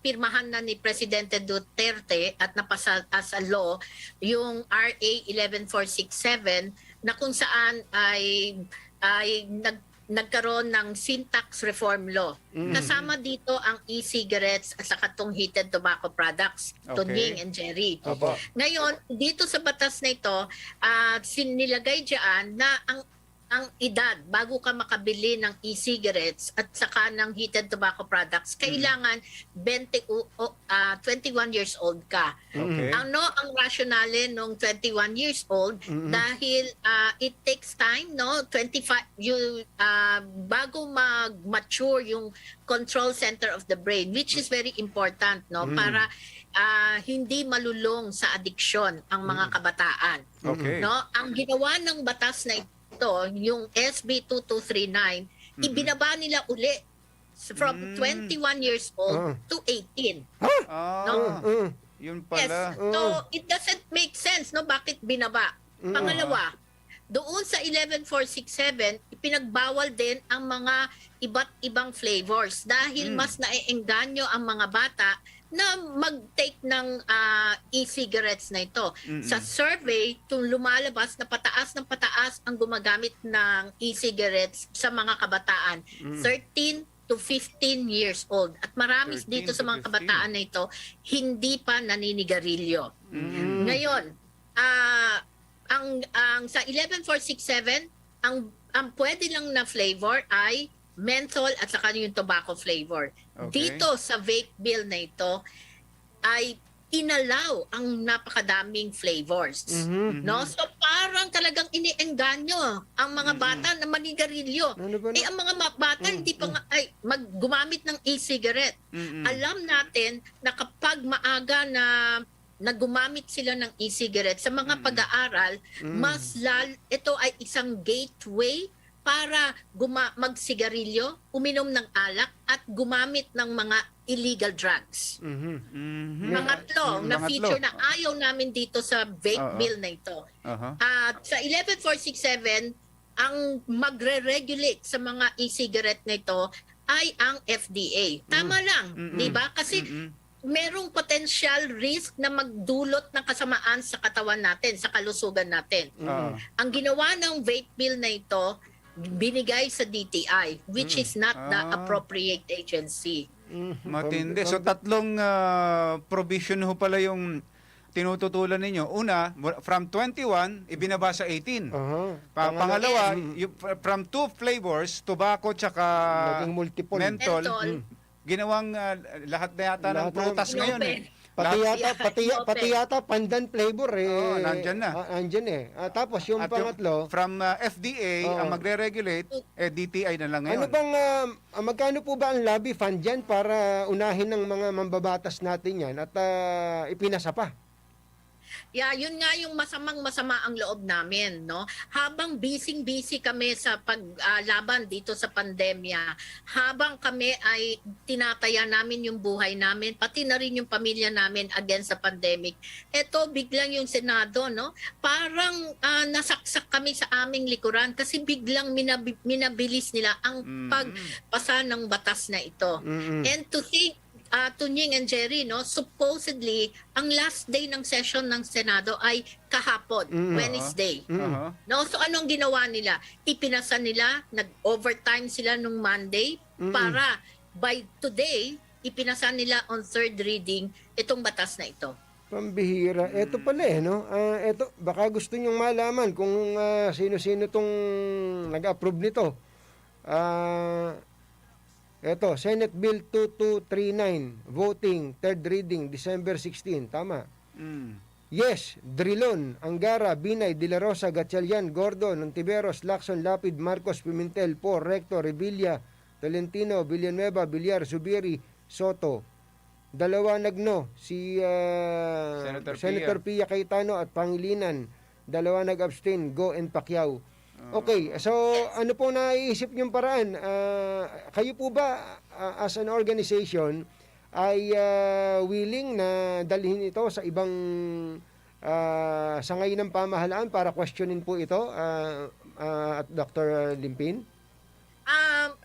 pirmahan na ni Presidente Duterte at napasa as a law yung RA 11467 na kung saan ay nagkaroon ng sin tax reform law. Kasama dito ang e-cigarettes at saka itong heated tobacco products, Tunying and Jerry. Ngayon, dito sa batas na ito, sinilagay dyan na ang edad bago ka makabili ng e-cigarettes at saka ng heated tobacco products, kailangan 21 years old ka. Ano ang rationale nung 21 years old? Dahil it takes time, no? 25 bago mag-mature yung control center of the brain, which is very important, no? Para hindi malulong sa addiction ang mga kabataan. No? Ang ginawa ng batas na ito, yung SB 2239, ibinaba nila uli from 21 years old to 18. No? Yun pala. Yes. So, it doesn't make sense, no? Bakit binaba? Pangalawa, doon sa 11467, ipinagbawal din ang mga iba't ibang flavors dahil mas naiengganyo ang mga bata na mag-take ng e-cigarettes na ito. Sa survey, lumalabas na pataas ng pataas ang gumagamit ng e-cigarettes sa mga kabataan. 13 to 15 years old. At marami dito sa mga kabataan na ito, hindi pa naninigarilyo. Ngayon, ang sa 11467, ang pwede lang na flavor ay menthol at saka yung tobacco flavor. Dito sa vape bill na ito ay inalaw ang napakadaming flavors. No? So parang talagang iniengganyo ang mga bata na manigarilyo. Ang mga bata hindi pa gumamit ng e-cigarette. Alam natin na kapag maaga na gumamit sila ng e-cigarette sa mga pag-aaral, ito ay isang gateway para magsigarilyo, uminom ng alak, at gumamit ng mga illegal drugs. Pangatlo, na feature na ayaw namin dito sa vape bill na ito. At sa 11467, ang magre-regulate sa mga e-cigarette na ito ay ang FDA. Tama lang, di ba? Kasi merong potential risk na magdulot ng kasamaan sa katawan natin, sa kalusugan natin. Ang ginawa ng vape bill na ito, binigay sa DTI, which is not the appropriate agency. Matindi. So tatlong provision ho pala yung tinututulan ninyo. Una, from 21, ibinaba sa 18. Pangalawa, from 2 flavors, tobacco tsaka menthol, ginawang lahat na yata ng prutas ngayon eh. Pati yata pandan flavor nandyan na. Andyan tapos yung pangatlo, from FDA ang magre-regulate, DTI na lang ngayon. Ano bang magkano po ba ang lobby fund diyan para unahin ng mga mambabatas natin yan at ipinasa pa? Yun nga yung masama ang loob namin, no? Habang busy kami sa paglaban dito sa pandemya, habang kami ay tinataya namin yung buhay namin, pati na rin yung pamilya namin against sa pandemic. Ito biglang yung Senado, no? Parang nasaksak kami sa aming likuran kasi biglang minabilis nila ang pagpasa ng batas na ito. And to think, Tunying and Jerry, no, supposedly ang last day ng session ng Senado ay kahapon, Wednesday. No, so anong ginawa nila? Ipinasa nila, nag-overtime sila nung Monday para by today ipinasa nila on third reading itong batas na ito. Pambihira. Ito pala no? Ito, baka gusto nyong malaman kung sino-sino tong nag-approve nito. Ito, Senate Bill 2239, voting, third reading, December 16. Tama. Yes, Drilon, Angara, Binay, De La Rosa, Gatchalian, Gordon, Ontiveros, Lacson, Lapid, Marcos, Pimentel, Po, Recto, Revilla, Tolentino, Villanueva, Villar, Subiri, Soto. Dalawa nagno, si Senator Pia Cayetano at Pangilinan. Dalawa nag-abstain, Go and Pacquiao. Okay, so ano po naiisip niyong paraan? Kayo po ba as an organization ay willing na dalhin ito sa ibang sangay ng pamahalaan para questionin po ito at Dr. Limpin?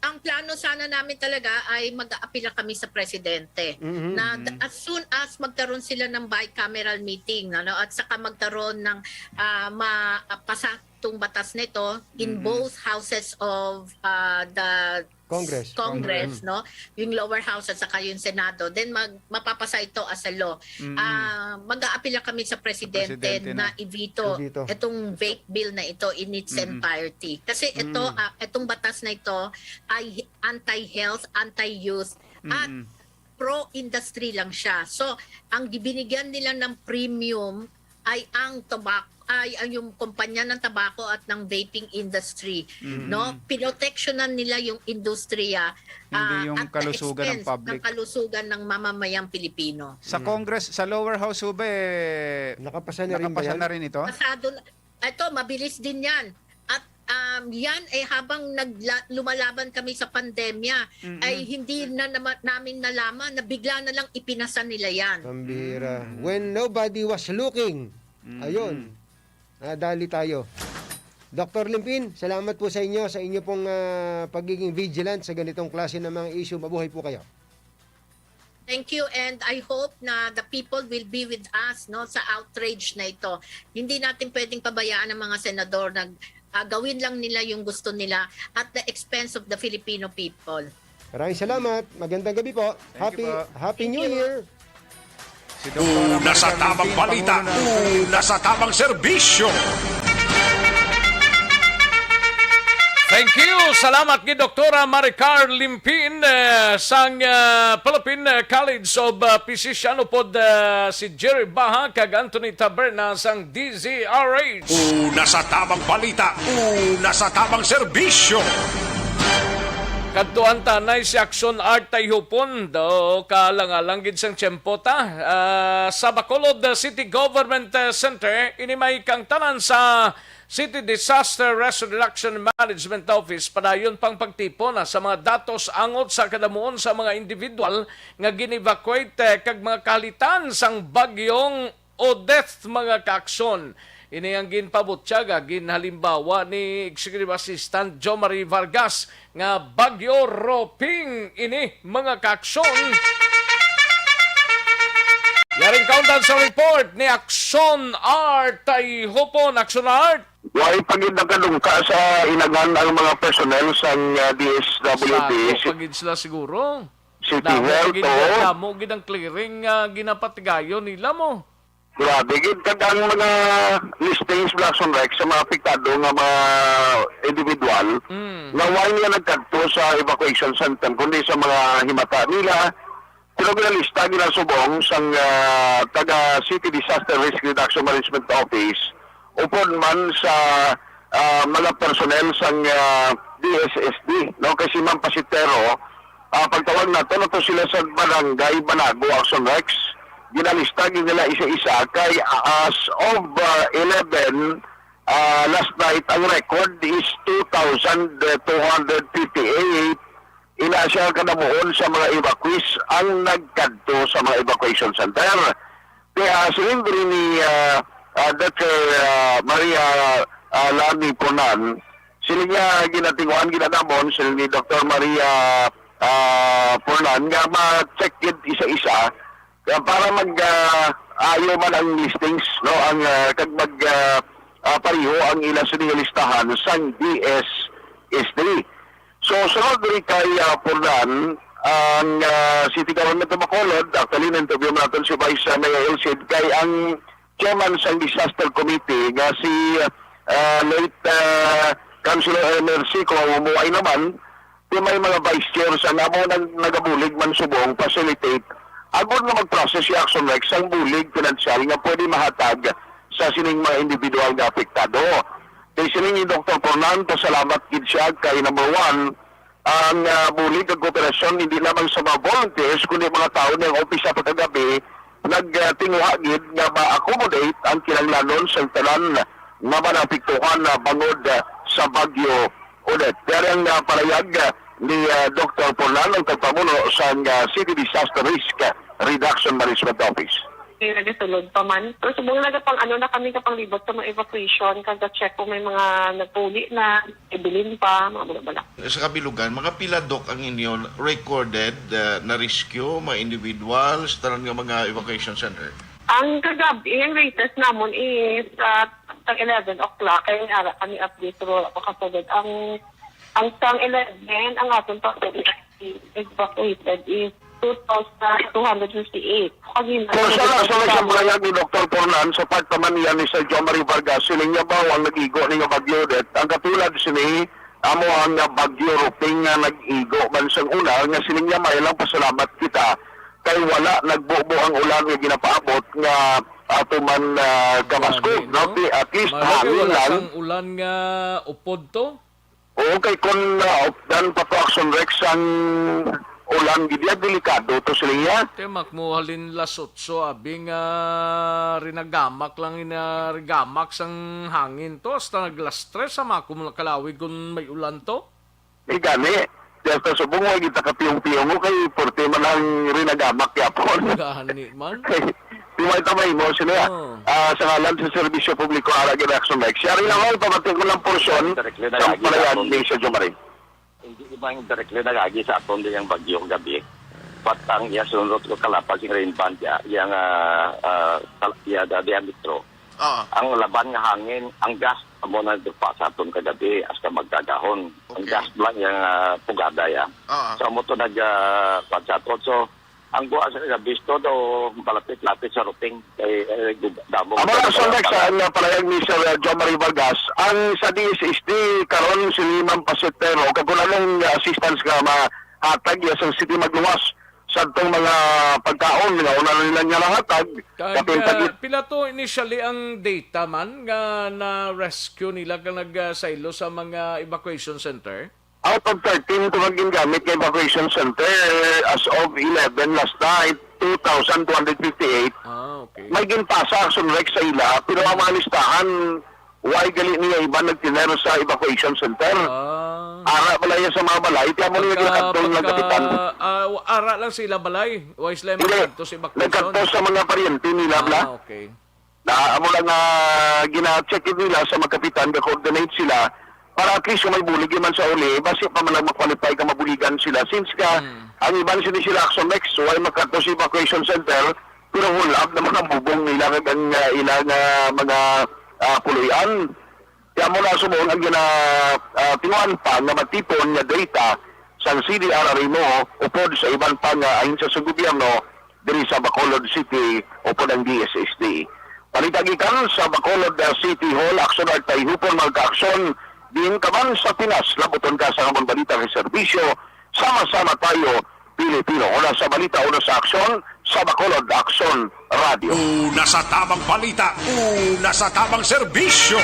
Ang plano sana namin talaga ay mag-aapila kami sa presidente na as soon as magkaroon sila ng bicameral meeting at saka magkaroon ng itong batas nito in both houses of the Congress, no? Yung lower house at saka yung Senado, then mapapasa ito as a law. Mag-aapila kami sa presidente na i-veto itong vape bill na ito in its entirety. Kasi itong batas na ito ay anti-health, anti-youth, at pro-industry lang siya. So, ang binigyan nila ng premium ay ang yung kumpanya ng tabako at ng vaping industry, no? Pinotectionan nila yung industriya hindi yung at kalusugan ng public, ng kalusugan ng mamamayang Pilipino. Sa Congress, sa lower house ube, nakapasa na rin ito. Ito mabilis din 'yan. At yan ay habang lumalaban kami sa pandemya ay hindi na namin nalaman na bigla na lang ipinasa nila yan. Pambira. When nobody was looking. Ayun. Dali tayo. Dr. Limpin, salamat po sa inyo pong pagiging vigilant sa ganitong klase ng mga issue. Mabuhay po kayo. Thank you, and I hope na the people will be with us sa outrage na ito. Hindi natin pwedeng pabayaan ng mga senador na gawin lang nila yung gusto nila at the expense of the Filipino people. Maraming salamat. Magandang gabi po. Happy New Year. Una sa tamang balita, una sa tamang serbisyo. Thank you. Salamat ni Dr. Maricar Limpin sang Philippine College of Physician upod si Jerry Baha kag Anthony Taberna sang DZRH. Una sa tamang balita, una sa tamang serbisyo. Kadtuan tanay si Aksyon Art tay hupon do kalangalang gid sang tiyempota sa Bacolod City Government Center inimay kang tanan sa City Disaster Reduction Management Office padayon pang pagtipon sa mga datos angot sa kadamuon sa mga individual nga gin-evacuate kag mga kalitan sang bagyong Odette mga kaaksyon. Ini ang ginpabutyaga, ginhalimbawa ni Executive Assistant Jo Marie Vargas nga Bagyo Roping ini mga kaaksyon. Yaring kauntan sa report ni Aksyon Art ay hupon. Aksyon Art. Why pagid nagkalungka sa inagan ang mga personnel sa DSWD. Pagid sila siguro. City Health to. Damo gid ang clearing ginapatigayon nila mo. Grabe, gid kadang mga listings Blackson Rex sa mga apektado nga mga individual nga why nila nagkadto sa evacuation center kundi sa mga himata nila. Pero ginalista ginasubong sa taga City Disaster Risk Reduction Management Office upon man sa mga personnel sa DSSD. No? Kasi Ma'am Pasitero, pagtawag nato sila sa barangay Banat, Aksyon Rex, ginalista nila isa-isa kay as of 11 last night ang record is 2,258. Ina siya kadamuon sa mga evacuees ang nagkadto sa mga evacuation center. Kaya silindri ni Dr. Maria Lani Punan, sila niya ginatinguan, ginadamon, sila ni Dr. Maria Punan nga ma-check it isa-isa para mag-ayo man ang listings, no, ang kag pariho ang ilang sinilistahan sa DSS3. So sunod rin kay Punan ang City Government of Bacolod, actually na-interview natin si Vice Mayor Elcid kay ang chairman sa Disaster Committee nga si late Councilor MRC kung umuway naman kung may mga vice chair sa namo nagabulig man subong facilitate agod nga mag-process si Aksyon Rex ang bulig pinansyal nga pwede mahatag sa sining mga individual nga apektado. Kay sining ni Dr. Pornan, pasalamat gid siya kay number one, ang bulig ang kooperasyon hindi lamang sa mga volunteers kundi mga tao ng office sa pagkagabi nagtinguha gid nga ma-accommodate ang kinahanglanon sa tanan nga manapiktuhan na bangod sa Bagyo Odette. Pero ang parayag ni Dr. Pornan ang tagpamuno sa City Disaster Risk Reduction Management Office. Nagasulod pa man. Pero subong pang na kami kapang libot sa mga evacuation, kada-check kung may mga nagpuli na, ibilin pa, mga bala. Sa kabilugan, mga pila dok ang inyo recorded na rescue, mga individuals, taran nga mga evacuation center? Ang kagabi, yung latest namon is at 11 o'clock, kaya nga kami update pero ako kapagod. Ang tang 11, ang atong evacuated is 2,258. Sa mga ni Dr. Pornan, sa part naman niya ni Sir John Marie Vargas, siling niya ba ang nag-igo ni nga Bagyo Odette, ang katulad sini, amo ang Bagyo Ruping nga nag-igo man sa una, nga siling niya may lang pasalamat kita, kay wala nagbubo ang ulan nga ginapaabot nga ato man kamaskog, no? At least hangin wala lang. sang ulan nga upod to? Oo, kay kung dan pa to Aksyon Rex ang ulan gidya delikado to sila niya. Temak mo halin lasot so abing rinagamak lang inarigamak sang hangin to hasta naglastres sa mga kalawig kung may ulan to. Gani. Dito sa bungo kita kapiyong-piyong mo kay porte man ang rinagamak yapon. Gani man. Timay-tamay mo sila. Sa ngalan sa Serbisyo Publiko Arag Aksyon Rex. Siya rin ako, pamatid ko ng porsyon sa palayag ni Sir Jomari. Hindi ibang directly nagagi sa aton din yung bagyo gabi. Patang iya sunod ko kalapas yung rain band yung diametro. Ang laban nga hangin, ang gas amo na dupa sa aton kagabi hasta magkagahon. Ang gas lang yung pugada ya. So amo to nag-patsatot. So ang buwa sa gabisto do malapit-lapit sa routing kay damo. Amo na sa next ang palayag ni Sir John Marie Vargas, ang sa DSSD karon si Limang Pasetero kagulang assistance ka mahatag sa city magluwas sa itong mga pagkaon nga una nila niya lahatag. Pila to initially ang data man nga na rescue nila ka nag-silo sa mga evacuation center? Out of 13 ito maging gamit kay evacuation center as of 11 last night, 2,258. Okay. May ginpasa Aksyon Rex sa ila, pero ang mga listahan, why gali niya iba nagtinero sa evacuation center? Ara balay sa mga balay, tiya mo niya ginakantong ng kapitan. Ara lang sila balay? Why sila magkanto sa evacuation? Nagkanto sa mga paryente nila, bla? Okay. Amo lang gina-check nila sa mga kapitan, ga-coordinate sila, para at least kung may bulig man sa uli, basi pa man lang mag-qualify ka mabuligan sila. Since ang iban sila Aksyon Rex, why magkanto sa evacuation center, pero hulab naman ang bubong nila ang ilang mga puluyan. Kaya mula sumong ang tinguan pa na matipon nga data sa CDRRI mo upod sa iban pa nga ayon sa gobyerno diri sa Bacolod City upod ang DSSD. Palitagikan sa Bacolod City Hall, Aksyon at Tayhupon magka-aksyon din kaman sa Pinas, labuton ka sa mga balita ng serbisyo, sama-sama tayo, Pilipino. Una sa balita, una sa aksyon, sa Bacolod Aksyon Radio. Una sa tamang balita, una sa tamang serbisyo.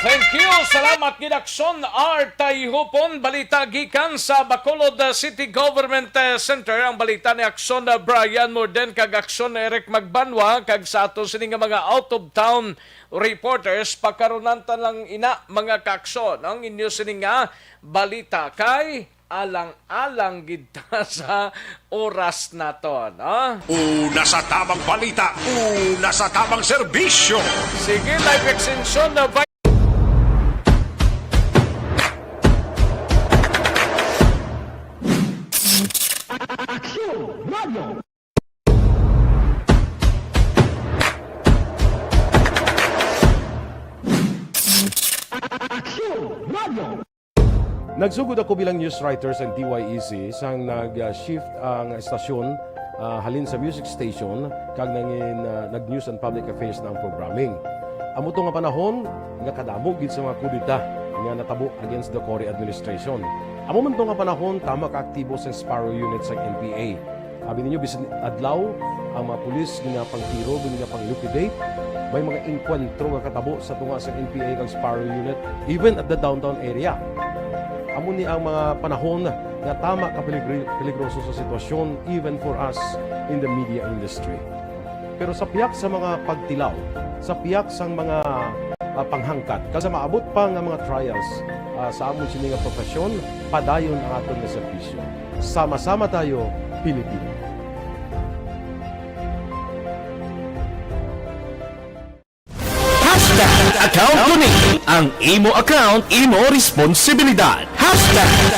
Thank you. Salamat Ginaksyon R. Tayhupon. Balita gikan sa Bacolod City Government Center. Ang balita ni Aksyon Brian Morden kag Aksyon Eric Magbanwa kag sa ato sining mga out of town reporters pagkarunantan lang ina mga kaaksyon. Ang inyo sining balita kay alang-alang gita sa oras na to, no? Una sa tamang balita, una sa tamang serbisyo. Sige, live extension na Aksyon Radio. Aksyon Radio. Nagsugod ako bilang news writer sa DYEC sang nag-shift ang estasyon halin sa music station kag nag-news and public affairs na ang programming. Amo to nga panahon nga kadamo gid sa mga kudita nga natabo against the Cory administration. Amo man nga panahon, tama ka-aktibo sa Sparrow unit sa NPA. Sabi ninyo, bisan adlaw, ang mga pulis nga pang-tiro, nga pang-liquidate, may mga inkwentro nga katabo sa tunga sa NPA kag Sparrow unit, even at the downtown area. Amo ni ang mga panahon nga tama ka peligroso sa sitwasyon even for us in the media industry. Pero sa piyak sa mga pagtilaw, sa piyak sa mga panghangkat, kasi maabot pa nga mga trials sa amon sini nga profesyon, padayon ang aton nga serbisyo. Sama-sama tayo, Pilipino. Account Kuning. Ang imo account, imo responsibilidad.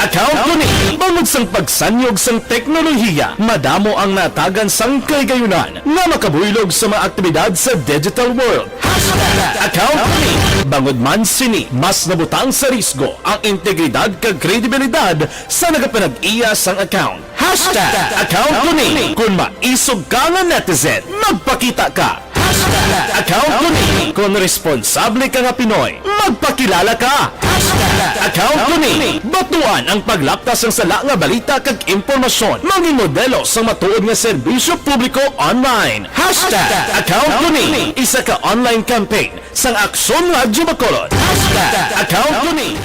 Account Kuning. Bangod sang pagsanyog sang teknolohiya, madamo ang natagan sang kaygayunan nga makabuylog sa mga aktibidad sa digital world. Account Kuning. Bangod man sini, mas nabutang sa risgo ang integridad kag kredibilidad sa nagapanag-iya sang account. Account Kuning. Kung maisog ka nga netizen, magpakita ka. Account Kuning. Kung responsable ka nga Pinoy, magpakilala ka. Account Kuning. Batuan ang paglaptas ng sala nga balita kag impormasyon. Maging modelo sa matuod nga serbisyo publiko online. Account Kuning. Isa ka online campaign sang Aksyon Radyo Bacolod. Account Kuning.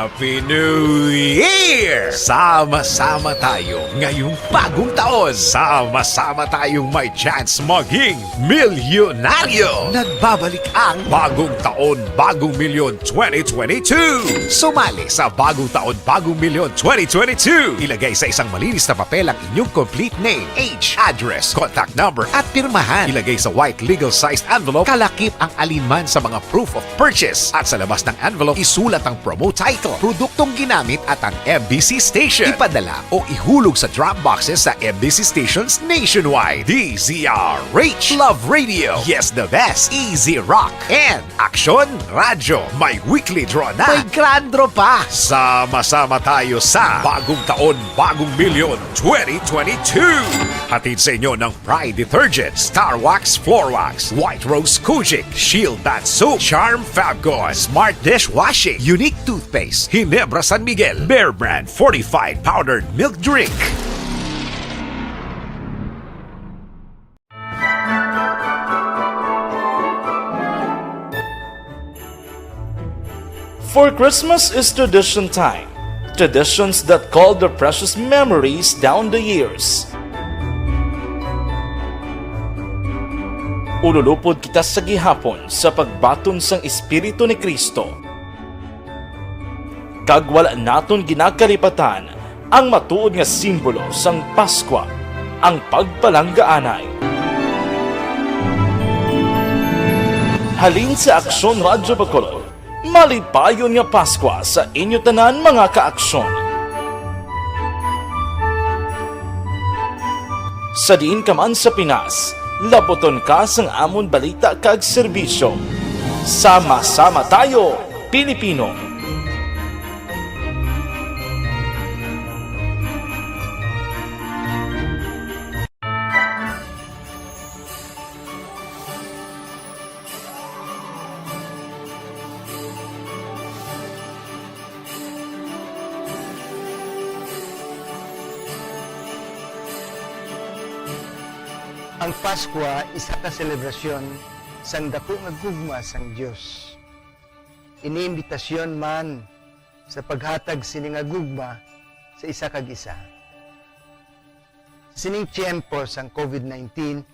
Happy New Year! Sama-sama tayo ngayong bagong taon. Sama-sama tayong may chance maging milyonaryo. Nagbabalik ang Bagong Taon, Bagong Milyon 2022. Sumali sa Bagong Taon, Bagong Milyon 2022. Ilagay sa isang malinis na papel ang inyong complete name, age, address, contact number at pirmahan. Ilagay sa white legal-sized envelope, kalakip ang alinman sa mga proof of purchase. At sa labas ng envelope, isulat ang promo title, produktong ginamit at ang MBC station. Ipadala o ihulog sa drop boxes sa MBC stations nationwide. DZRH, Love Radio, Yes the Best, Easy Rock, and Aksyon Radyo. May weekly draw na. May grand draw pa. Sama-sama tayo sa Bagong Taon, Bagong Milyon 2022. Hatid sa inyo ng Pride Detergent, Star Wax Floor Wax, White Rose Kojic, Shield Bath Soap, Charm Fabgone, Smart Dishwashing, Unique Toothpaste, Ginebra San Miguel, Bear Brand Fortified Powdered Milk Drink. For Christmas is tradition time. Traditions that call the precious memories down the years. Ululupod kita sa gihapon sa pagbaton sang Espiritu ni Kristo. Kag wala naton ginakalipatan ang matuod nga simbolo sang Paskwa, ang pagpalanggaanay. Halin sa Aksyon Radyo Bacolod, malipayon nga Paskwa sa inyo tanan mga kaaksyon. Sa diin ka man sa Pinas, laboton ka sang amon balita kag serbisyo. Sama-sama tayo, Pilipino. Ang Paskwa isa ka selebrasyon sang dako nga gugma sang Dios. Iniimbitasyon man sa paghatag sini nga gugma sa isa kag isa. Sa sining tiyempo sang COVID-19,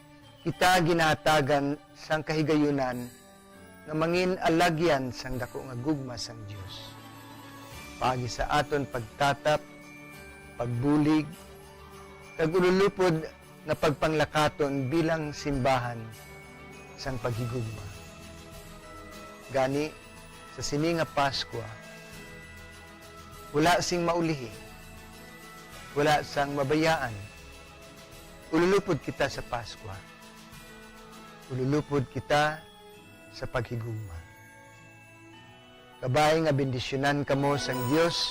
kita ginahatagan sang kahigayunan nga mangin alagyan sang dako nga gugma sang Dios. Pagi sa aton pagtatap, pagbulig, kag ululupod na pagpanglakaton bilang simbahan sang paghigugma. Gani, sa sini nga Paskwa, wala sing maulihi, wala sang mabayaan. Ululupod kita sa Paskwa. Ululupod kita sa paghigugma. Kabay nga bendisyonan kamo sang Dios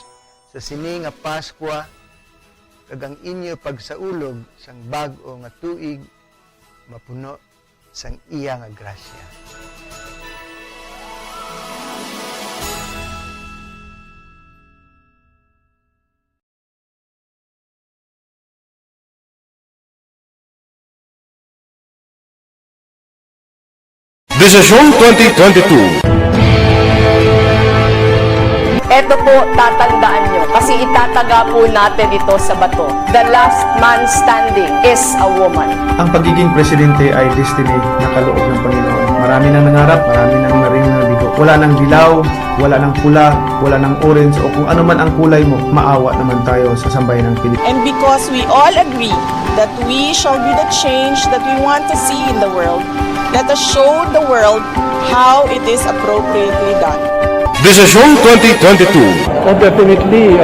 sa sini nga Paskwa, kag ang inyo pagsaulog sang bag-o nga tuig mapuno sang iya nga grasya. Desisyon 2022. Ito po, tatandaan nyo, kasi itataga po natin ito sa bato. The last man standing is a woman. Ang pagiging presidente ay destiny na kaloob ng Panginoon. Marami nang nangarap, marami nang naring nabigo. Wala nang dilaw, wala nang pula, wala nang orange, o kung ano man ang kulay mo, maawa naman tayo sa sambayan ng Pilipinas. And because we all agree that we shall be the change that we want to see in the world, let us show the world how it is appropriately done. Desisyon 2022. Oh, definitely,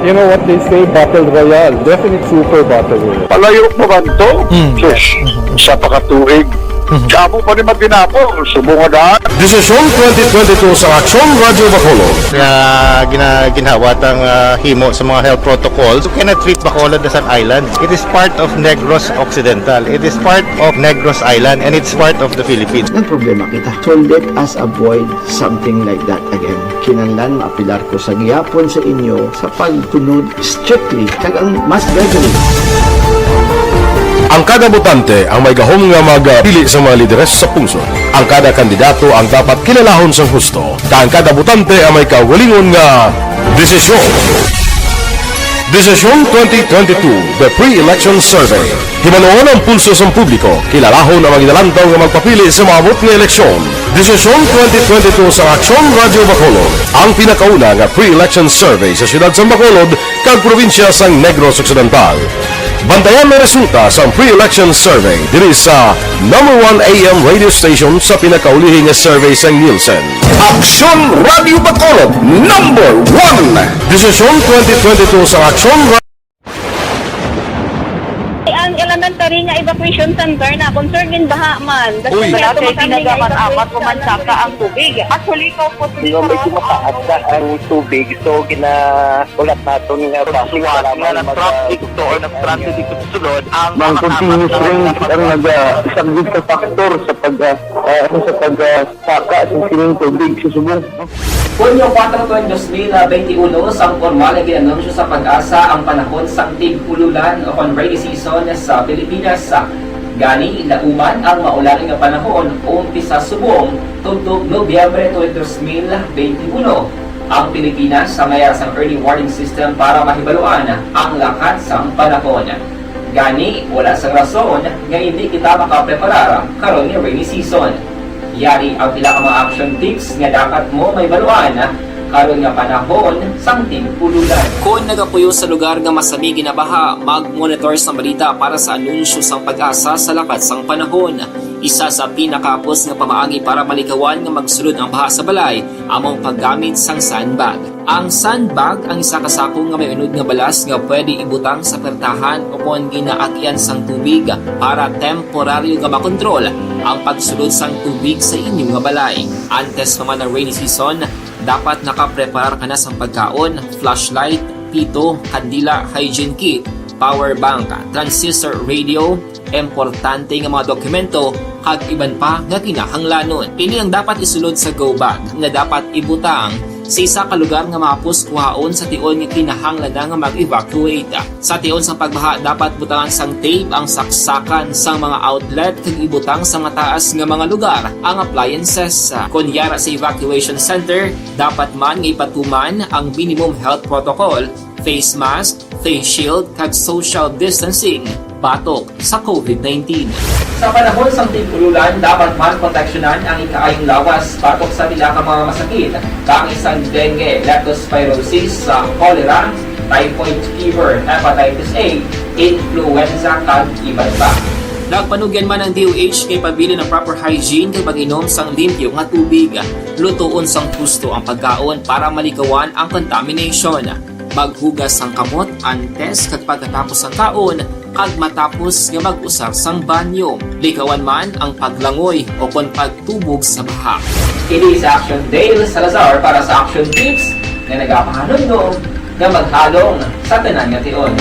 you know what they say, battle royale. Definite super battle royale. Palayo mo man to? Yes. Sa pakatuig. Kamo pa rin magdinapo. Subungan. Desisyon 2022 sa Aksyon Radio Bacolod. Ginhawat ang himo sa mga health protocols. You cannot treat Bacolod as an island. It is part of Negros Occidental. It is part of Negros Island and it's part of the Philippines. Ang problema kita. So let us avoid something like that again. Kinanglan maapilar ko sa gihapon sa inyo sa pagtunod strictly kag ang mas gagawin. Ang kada botante ang may gahom nga magpili sa mga lideres sa pungsod. Ang kada kandidato ang dapat kilalahon sa husto. Ang kada botante ang may kaugalingon nga desisyon. Desisyon 2022, the pre-election survey. Himanuon ang pulso sa publiko, kilalahon ang maginalantaw nga magpapili sa maabot nga eleksyon. Desisyon 2022 sa Aksyon Radio Bacolod, ang pinakauna nga pre-election survey sa siyudad sa Bacolod kag probinsya sa Negros Occidental. Bantayan ang resulta sa pre-election survey diri sa number 1 AM radio station sa pinakaulihing survey sa Nielsen. Aksyon Radio Bacolod, number 1. Desisyon 2022 sa Aksyon Radio. Ang elementary nga evacuation center na concern din baha man. Uy, kaya pinagamat-amat kumansaka ang tubig. Actually, ikaw po medyo mataas na ang tubig. So, ulat natin nga pasuwat nga ng traffic to or ng-transit dito sa sulod. Mang continuous range ang nag-sagbit sa factor sa pagsaka sa sining tubig sa subong. Hunyo 4, 2021, sang formal na ginanunsyo sa pag-asa ang panahon sa tig-ululan o rainy season sa Pilipinas. Gani, nauman ang maulaling nga panahon umpisa subong tugtog Nobyembre 2021. Ang Pilipinas sa mayroon sang early warning system para mahibaluan ang lakat sang panahon. Gani, wala sang rason nga hindi kita makapreparar karon nga rainy season. Yari ang pila ka mga action tips nga dapat mo may baluan karon nga panahon sang tig-ululan. Kung nagapuyo sa lugar nga masami ginabaha, mag-monitor sa balita para sa anunsyo sang pag-asa sa lakat sang panahon. Isa sa pinakapos nga pamaagi para malikawan nga magsulod ang baha sa balay, among paggamit sang sandbag. Ang sandbag ang isa ka sako nga may unod nga balas nga pwede ibutang sa pertahan o kung ginaakyan sang tubig para temporaryo nga makontrol ang pagsulod sang tubig sa inyong nga balay. Antes naman ng rainy season, dapat nakapreparar ka na sa pagkaon, flashlight, pito, kandila, hygiene kit, power bank, transistor radio, importante nga mga dokumento, kag iban pa nga kinahanglanon. Pili ang dapat isulod sa go bag nga dapat ibutang sa isa ka lugar nga mapus kuhaon sa tion nga kinahanglan nga mag-evacuate. Sa tion sa pagbaha, dapat butangan sang tape ang saksakan sa mga outlet kag ibutang sa mataas nga mga lugar ang appliances. Kunyara sa evacuation center, dapat man nga ipatuman ang minimum health protocol, face mask, face shield kag social distancing batok sa COVID-19. Sa panahon sa tig-ululan, dapat man proteksyonan ang ikaayong lawas batok sa pila ka mga masakit, kang isang dengue, leptospirosis, cholera, typhoid fever, hepatitis A, influenza, kag iban pa. Nagpanugyan man ang DOH kay pabili ng proper hygiene kay pag-inom sang limpyo nga tubig. Lutuon sang gusto ang pagkaon para malikawan ang contamination. Maghugas sang kamot antes kag pagkatapos sang kaon kag matapos nga mag-usar sang banyo. Likawan man ang paglangoy o kon pagtubog sa baha. Kini sa Action Dale Salazar para sa Action Tips na nagapahanundong nga maghalong sa tanan nga tion.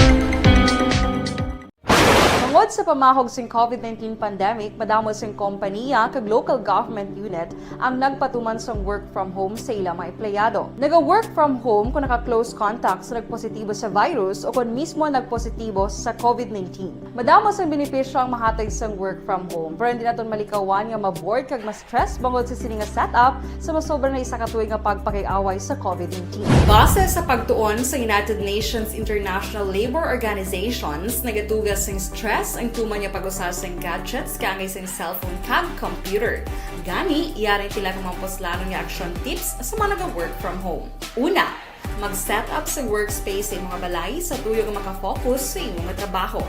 Bangod sa pamahog sing COVID-19 pandemic, madamo sing kompanya kag local government unit ang nagpatuman sang work from home sa ilang mga empleyado. Naga-work from home kung naka-close contact sa nagpositibo sa virus o kung mismo nagpositibo sa COVID-19. Madamo sang benepisyo ang mahatag sang work from home, pero hindi naton malikawan nga ma-bored kag ma-stress bangod sa sini nga setup sa masobra na isa ka tuig nga pagpakiaway sa COVID-19. Base sa pagtuon sa United Nations International Labor Organizations, nagatugas sing stress ang tuman niya pag-usas ng gadgets kangay sing cellphone kag computer. Gani, iyarin tila kung mapuslano nga action tips sa mga nag-work from home. Una, mag-set up sa workspace sa imong balay sa tuyo nga makafocus sa imong trabaho.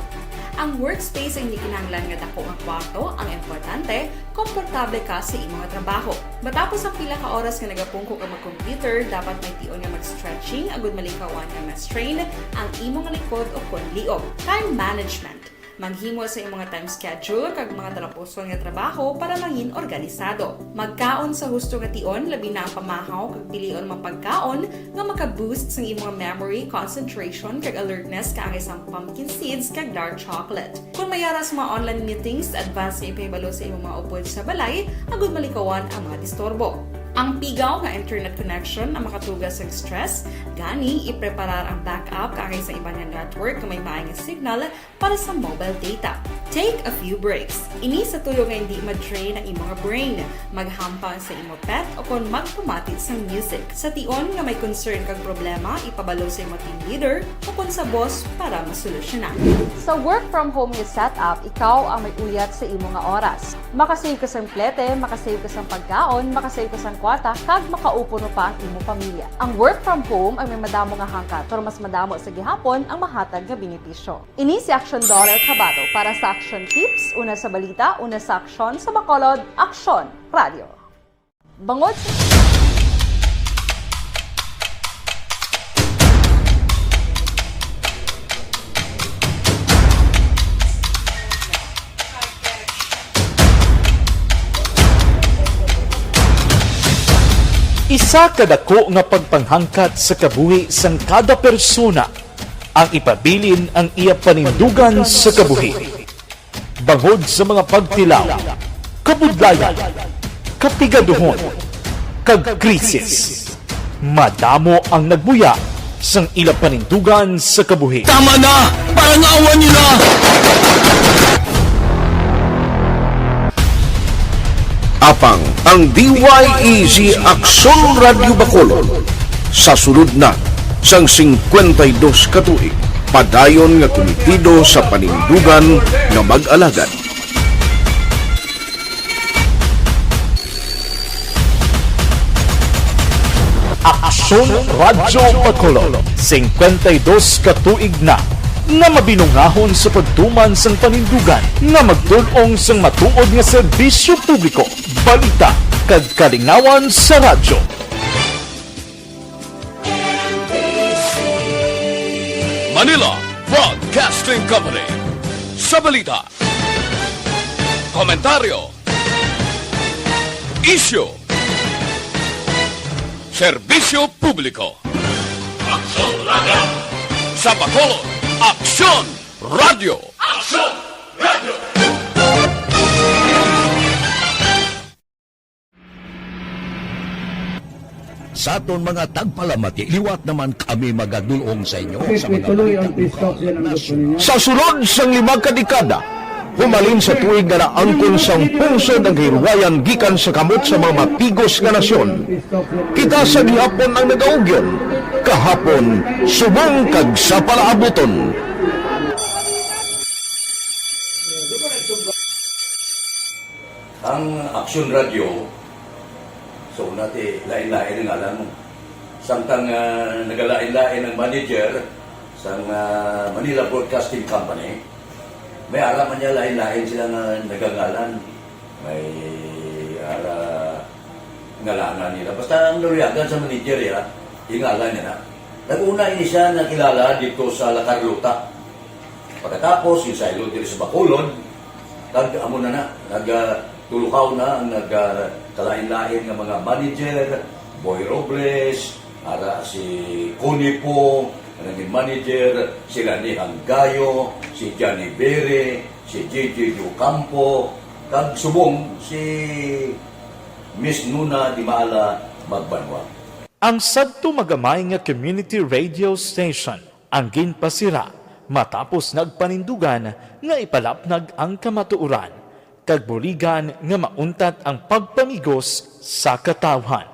Ang workspace ay hindi kinahanglan nga dako nga kwarto, ang importante, komportable ka sa imong trabaho. Matapos ang pila ka oras nga nagapungko ka mag-computer, dapat may tion nga mag-stretching agud malikawan nga ma-strain ang imong likod o konliog. Time management. Maghimo sa imong time schedule kag mga talapuson nga trabaho para mangin organisado. Magkaon sa husto nga tion, labi na ang pamahaw kag pilion mapagkaon nga maka-boost sa imong memory, concentration kag alertness kaangay sang pumpkin seeds kag dark chocolate. Kung mayara sa mga online meetings, advance nga ipahibalo sa imong mga upod sa balay, agud malikawan ang mga disturbo. Ang pigaw nga internet connection ang makatugas sa stress, gani ipreparar ang backup kaangay sa iba nga network kung may maayong signal para sa mobile data. Take a few breaks. Ini sa tuyo nga hindi ma-drain ang imong brain, maghampang sa imong pet o kung magpumati sa music. Sa tion nga may concern kag problema, ipabalo sa imong team leader o kung sa boss para masolusyonan. Sa work from home nga setup, ikaw ang may uyat sa imong nga oras. Makasave ka sang plete, makasave ka sang pagkaon, makasave ka sang kwarta, kag makaupo no pa ang imong pamilya. Ang work from home ay may madamo nga hangkat, pero mas madamo sa gihapon ang mahatag nga benepisyo. Ini si Aksyon Kabato para sa Action Tips, una sa balita, una sa aksyon sa Bacolod, Aksyon Radio. Bangod sa Isa kadako nga pagpanghangkat sa kabuhi sang kada persona ang ipabilin ang iya panindugan sa kabuhi. Bangod sa mga pagtilaw, kabudlayan, kapigaduhon, kag krisis. Madamo ang nagbuya sang ila panindugan sa kabuhi. Tama na! Parang awan niyo na! Apang ang DYEZ Aksyon Radio Bacolod sa sulod na sang 52 katuig padayon nga kumitido sa panindugan nga mag-alagad. Aksyon Radio Bacolod 52 katuig na nga mabinungahon sa pagtuman sang panindugan nga magtulong sang matuod nga serbisyo publiko, balita kag kalingawan sa radyo. Manila Broadcasting Company sa balita, komentaryo, isyu, serbisyo publiko. Aksyon Radio sa Bacolod, Aksyon Radio. Aksyon Radio. Sa aton mga tagpalamati, liwat naman kami magadulong sa inyo sa mga Sa sulod sang 5 kadekada, humalin sa tuig nga naangkon sang pungsod ang hirwayan gikan sa kamot sa mga mapigos nga nasyon. Kita sa gihapon ang nagaugyon, kahapon subong kag sa palaabuton. ang Aksyon Radio. So nati lain-lain ang alam mo. Samtang nagalain-lain ang manager sa Manila Broadcasting Company, may araman niya lain-lain sila nagangalan. May ngalangan nila. Basta ang naluyagan sa manager ya, ingalan niya na. Nag-una ini siya nakilala dito sa La Carlota. Pagkatapos, yung sa dito sa Bacolod, nag-amo na nagtulukaw na ang nagkalain-lain ng mga manager, Boy Robles, si Connie po, naging manager, sila ni Hanggayo, si Johnny Bere, si JJ Campo, kag subong si Miss Nuna Di Mala Magbanwa. Ang sadto magamay nga community radio station ang ginpasira matapos nagpanindugan nga ipalapnag ang kamatuoran kag buligan nga mauntat ang pagpamigos sa katawhan.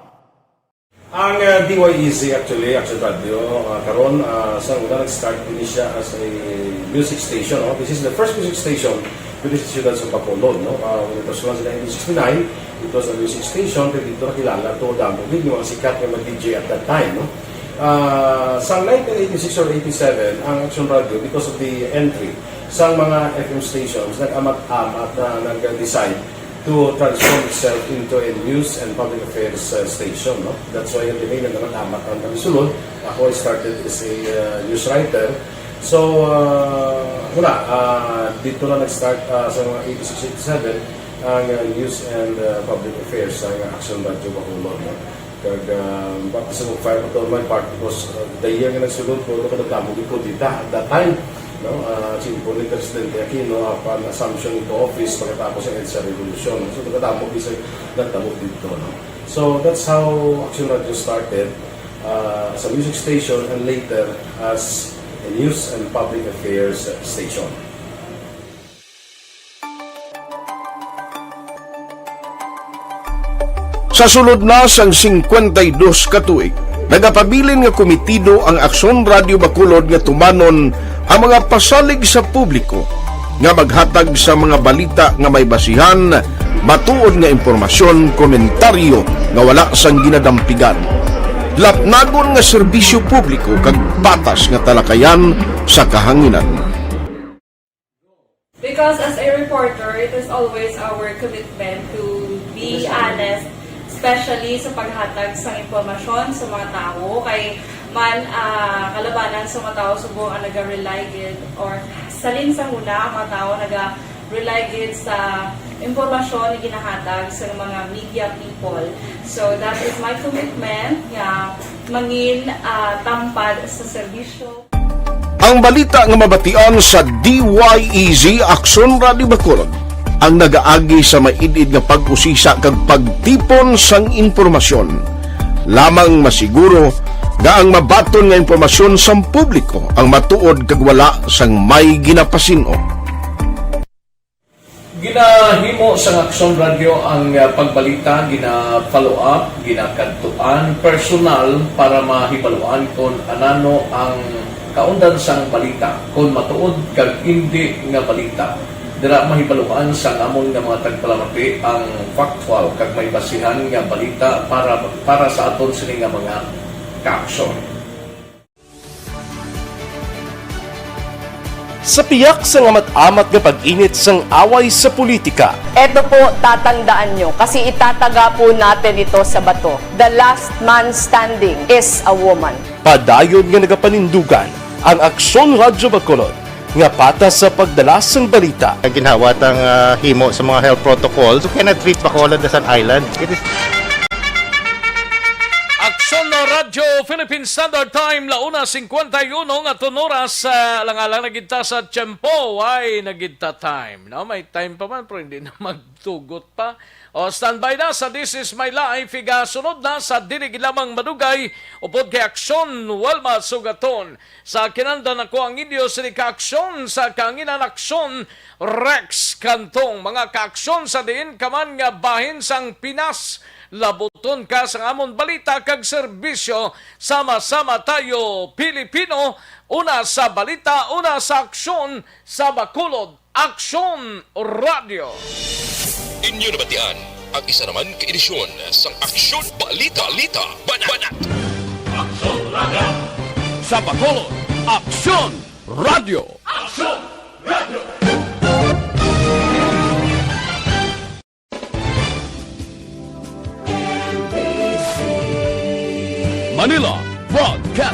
Ang DYEZ actually, Aksyon Radio, karon sa una nag-start din siya as a music station. No? This is the first music station with the ciudad sa Bacolod. No? When it was launched in 1969, it was a music station pero dito nakilala to damo din yung mga sikat na mag-DJ at that time. No? Sa 1986 or 87, ang Aksyon Radio, because of the entry sa mga FM stations, nag-amat-amat na nag-decide to transform itself into a news and public affairs station. No? That's why yung dinay na naman-amat ang kamisulod. Ako I started as a news writer. So, dito na nag-start sa mga 86-87 ang news and public affairs sa Aksyon Radio Bacolod. No? Kag baptism of fire ko my part because the year nga nagsulod ko ito kadamo ko dito at that time. No, simple ni Presidente Aquino upon assumption into office pagkatapos ng EDSA Revolution. So, nagkatamo bisa nagtamo dito. No? So, that's how Aksyon Radio started as a music station and later as a news and public affairs station. Sa sulod na sang 52 ka tuig, nagapabilin nga komitido ang Aksyon Radio Bacolod nga tumanon ang mga pasalig sa publiko nga maghatag sa mga balita nga may basihan, matuod nga impormasyon, komentaryo nga wala sang ginadampigan. Lapnagon nga serbisyo publiko kag patas nga talakayan sa kahanginan. Because as a reporter, it is always our commitment to be honest, especially sa paghatag sa impormasyon sa mga tao kay man kalabanan sa mga tao subong ang naga-rely gid or salin sa una ang mga tao naga-rely gid sa impormasyon na ginahatag sa mga media people. So that is my commitment nga mangin tampad sa serbisyo. Ang balita nga mabatian sa DYEZ Aksyon Radio Bacolod ang nagaagi sa maidid nga pag-usisa kag pagtipon sang impormasyon. Lamang masiguro nga ang mabaton nga impormasyon sa publiko ang matuod kag wala sang may ginapasino. Ginahimo sa Aksyon Radio ang pagbalita, gina-follow up, ginakantuan, personal para mahibaluan kung anano ang kaundan sang balita, kung matuod kag hindi nga balita. Dira mahibaluan sa amon nga mga tagpalamati ang factual kag may basihan nga balita para sa aton sini nga mga kaaksyon. Sa piyak sa amat-amat nga pag-init sang away sa politika. Ito po, tatandaan nyo, kasi itataga po natin ito sa bato. The last man standing is a woman. Padayon nga nagapanindugan ang Aksyon Radio Bacolod nga patas sa pagdalas ng balita. Ginhawat ang himo sa mga health protocols. You cannot treat Bacolod as an island. It is Aksyon Radio Philippine Standard Time launa 51 nga oras lang nagita sa tiyempo ay nagita time. No, may time pa man pero hindi na magtugot pa. O standby na sa This Is My Life, sunod na sa dinig lamang madugay upod kay Aksyon Walma Sugaton. Sa kinanda na ko ang inyo sa Aksyon sa kanginan Aksyon Rex Cantong. Mga kaaksyon sa diin kaman nga bahin sang Pinas. Labuton ka sa amon balita kag serbisyo. Sama-sama tayo Pilipino. Una sa balita, una sa aksyon sa Bacolod. Aksyon Radio. Inyo nabatian ang isa naman ka-edisyon sa Aksyon Balita Banat. Aksyon Radio sa Bacolod. Aksyon Radio. Aksyon Radio. Manila Broadcast